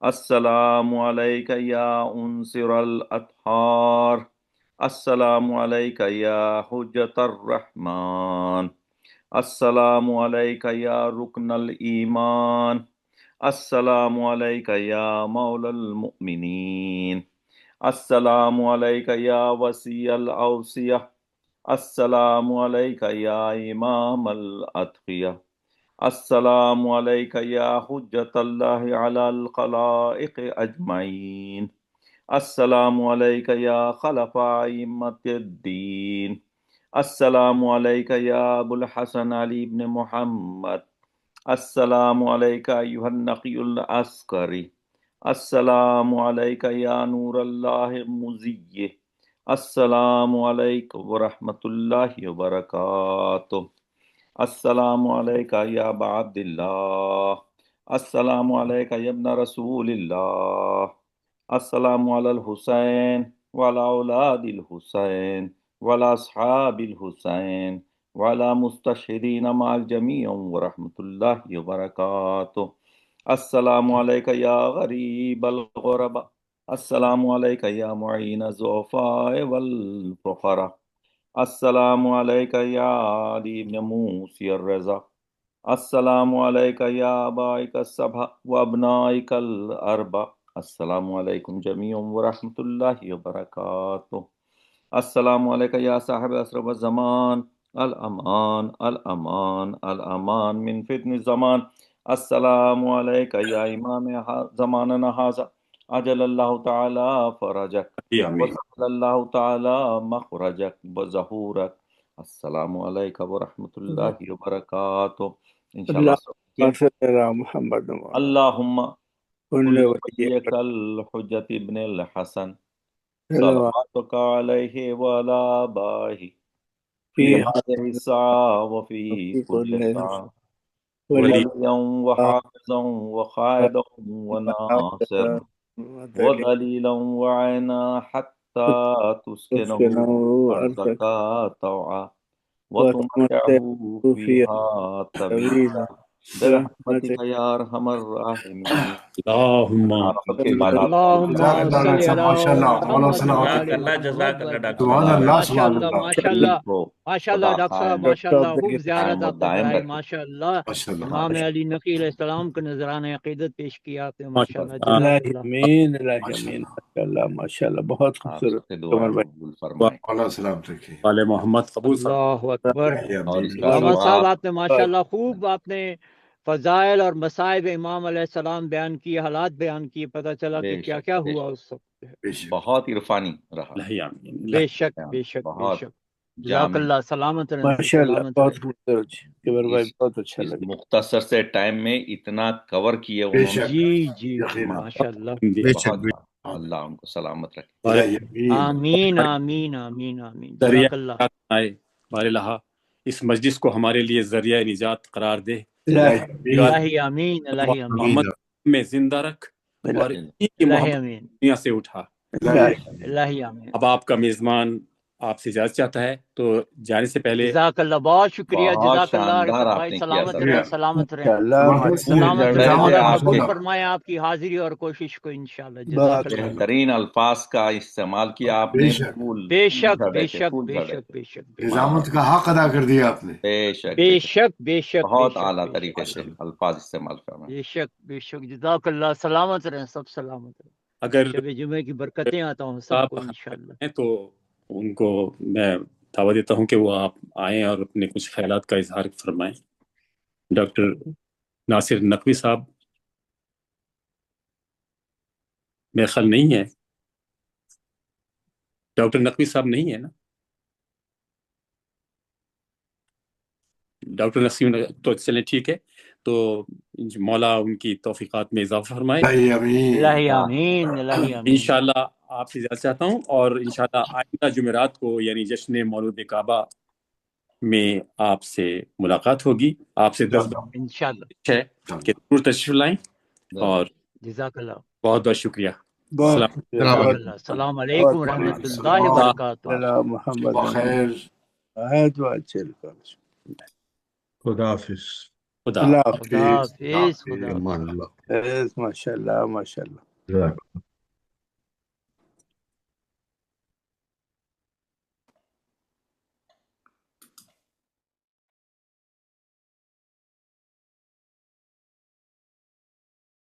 السلام علیکہ یا انصر الاطہار، السلام علیکہ یا حجت الرحمن، السلام علیکہ یا رکن الایمان، السلام علیکہ یا مولا المؤمنین، السلام علیکہ یا وسیع الاوصیہ، السلام علیکہ یا امام الاتقیہ، السلام علیکہ یا حجت اللہ علی الخلائق اجمعین، السلام علیکہ یا خلف ائمۃ الدین، السلام علیکہ یا ابو الحسن علی بن محمد، السلام علیکہ ایھا النقی العسکری، السلام علیکہ یا نور اللہ مضیء، السلام علیکم ورحمۃ اللہ وبرکاتہ، السلام علیکہ یا ابا عبد اللہ، السلام علیکہ یا ابن رسول اللہ، السلام علی الحسین وعلی اولاد الحسین وعلی اصحاب الحسین وعلی مستشہدین مع الجمیع ورحمۃ اللہ وبرکاتہ، السلام علیکہ یا غریب الغرباء، السلام علیکہ یا معین الضعفاء والفقراء، السلام علیکہ یا علی بن موسی الرضا، السلام علیکہ یا آبائک السبع و ابنائک الاربع، السلام علیکم جمیعا ورحمۃ اللہ وبرکاتہ، السلام علیکہ یا صاحب عصر و زمان، الامان الامان الامان من فتن الزمان، السلام علیکہ یا امام زماننا ھذا، عجل اللہ تعالی فرجک وسهل اللہ تعالی مخرجک وظہورک، السلام علیکہ ورحمۃ اللہ وبرکاتہ۔ انشاءاللہ محمد اللہم کل ولیک الحجت ابن الحسن صلواتک علیہ وعلی آبائہ فی ہذہ الساعہ وفی کل ساعہ، ولییا وحافظا وقائدا وناصرا ودلیلا وعینا حتی تسکنہ ارضک طوعا وتمتعہ فیہا طویلا برحمتک یا ارحم الراحمین. اللہم آپ کے بعد آپ اللهم جزاک اللہ صل ڈاکٹر صاحب، على ماشاء اللہ، مولانا محمد سلام جزاک وآل اللہ جزاک اللہ محمد. ڈاکٹر سبحان صاحب. اللہ، ما شاء سبحان اللہ اللہ، ما شاء اللہ کو ما شاء خدا اللہ ڈاکٹر صاحب قائم ما شاء اللہ خوب قائم زیارت و آپ نے دائم کرائی رکھے. ما شاء اللہ. ماشاء اللہ. امام علی نقی علیہ السلام کو نذرانہ عقیدت پیش کیا آپ نے ما شاء اللہ. آمین. جزاک الہی اللہ. امین الہی ماشاء امین اللہ. ماشاء اللہ ماشاء اللہ بہت آپ خوبصورت سے دعائیں قمر بھائی. قبول فرمائیں. مولانا سلام رکھیے. والے محمد قبول فرما. اللہ اکبر. اور اس کا علامہ صاحب ثواب آپ نے ماشاء اللہ خوب آپ نے فضائل اور مصائب امام علیہ السلام بیان کیے، حالات بیان کیے، پتہ چلا کہ بے کیا شک کیا بے ہوا شک اس وقت. بے شک. بہت عرفانی رہا. الہی آمین. بے شک بے شک بے بہت شک. جزاک جامع. اللہ. سلامت رہیں سر، ماشاء اللہ سلامت بہت رہیں. خوبصورت جی. قمر بھائی اس بہت اچھا اس لگا. مختصر سے ٹائم میں اتنا کور کیے بے انہوں نے. شک. جی جی جی یقیناً. ماشاء اللہ. بہت اللہ ان کو سلامت رکھے. الہی امین. آمین آمین آمین آمین. ذریعہ جزاک اللہ. نجات آئے بار لہا اس مجلس کو ہمارے لیے ذریعہ نجات قرار دے. الہی امین. الہی آمین الہی آمین محمد میں زندہ رکھ اور الہی انہی کی الہی محبت آمین دنیا سے اٹھا. الہی. الہی آمین. اب آپ کا میزبان آپ سے اجازت چاہتا ہے تو جانے سے پہلے جزاک اللہ. بہت شکریہ. بہت جزاک اللہ شاندار عارف آپ بھائی. نے کیا سلامت سر. رہیں سلامت رہیں. ماشاء اللہ زبردست سلامت رہیں. جڑے مولا تھے آپ قبول نے. فرمائے آپ کی حاضری اور کوشش کو انشاءاللہ. جزاک بہت اللہ. بہترین الفاظ کا استعمال کیا آپ بے نے. شک. پھول بے شک جھڑے بے تھے شک پھول بے جھڑے شک تھے. بے شک بے شک نظامت کا حق ادا کر دیا آپ نے. بے شک بے بے شک. شک بے شک بے بہت شک اعلیٰ بے طریقے شک سے الفاظ استعمال فرمائے. بے شک بے شک. جزاک اللہ. سلامت رہیں سب، سلامت رہیں. اگر شب جمعے کی برکتیں آتا ہوں سب آپ کو انشاءاللہ. ہیں تو ان کو میں دعوت دیتا ہوں کہ وہ آپ آئیں اور اپنے کچھ خیالات کا اظہار فرمائیں. ڈاکٹر ناصر نقوی صاحب میرا خیال نہیں ہے. ڈاکٹر نقوی صاحب نہیں ہے نا؟ ڈاکٹر نسیم تو چلیں ٹھیک ہے. تو مولا ان کی توفیقات میں اضافہ فرمائے. الہی امین. الہی آمین الہی آمین. انشاءاللہ آپ سے اجازت چاہتا ہوں اور انشاءاللہ آئندہ جمعرات کو یعنی جشن مولود کعبہ میں آپ سے ملاقات ہوگی. آپ سے 10 انشاءاللہ. ہے کہ ضرور تشریف لائیں اور جزاک اللہ. بہت بہت شکریہ. بہت السلام شکریہ. جزاک بہت اللہ. السلام علیکم ورحمۃ اللہ وبرکاتہ. اللہ محمد بخیر. خدا حافظ. خدا اللہ خدا حافظ. خدا امان اللہ. حافظ. ماشاء اللہ ماشاء اللہ. جزاک اللہ.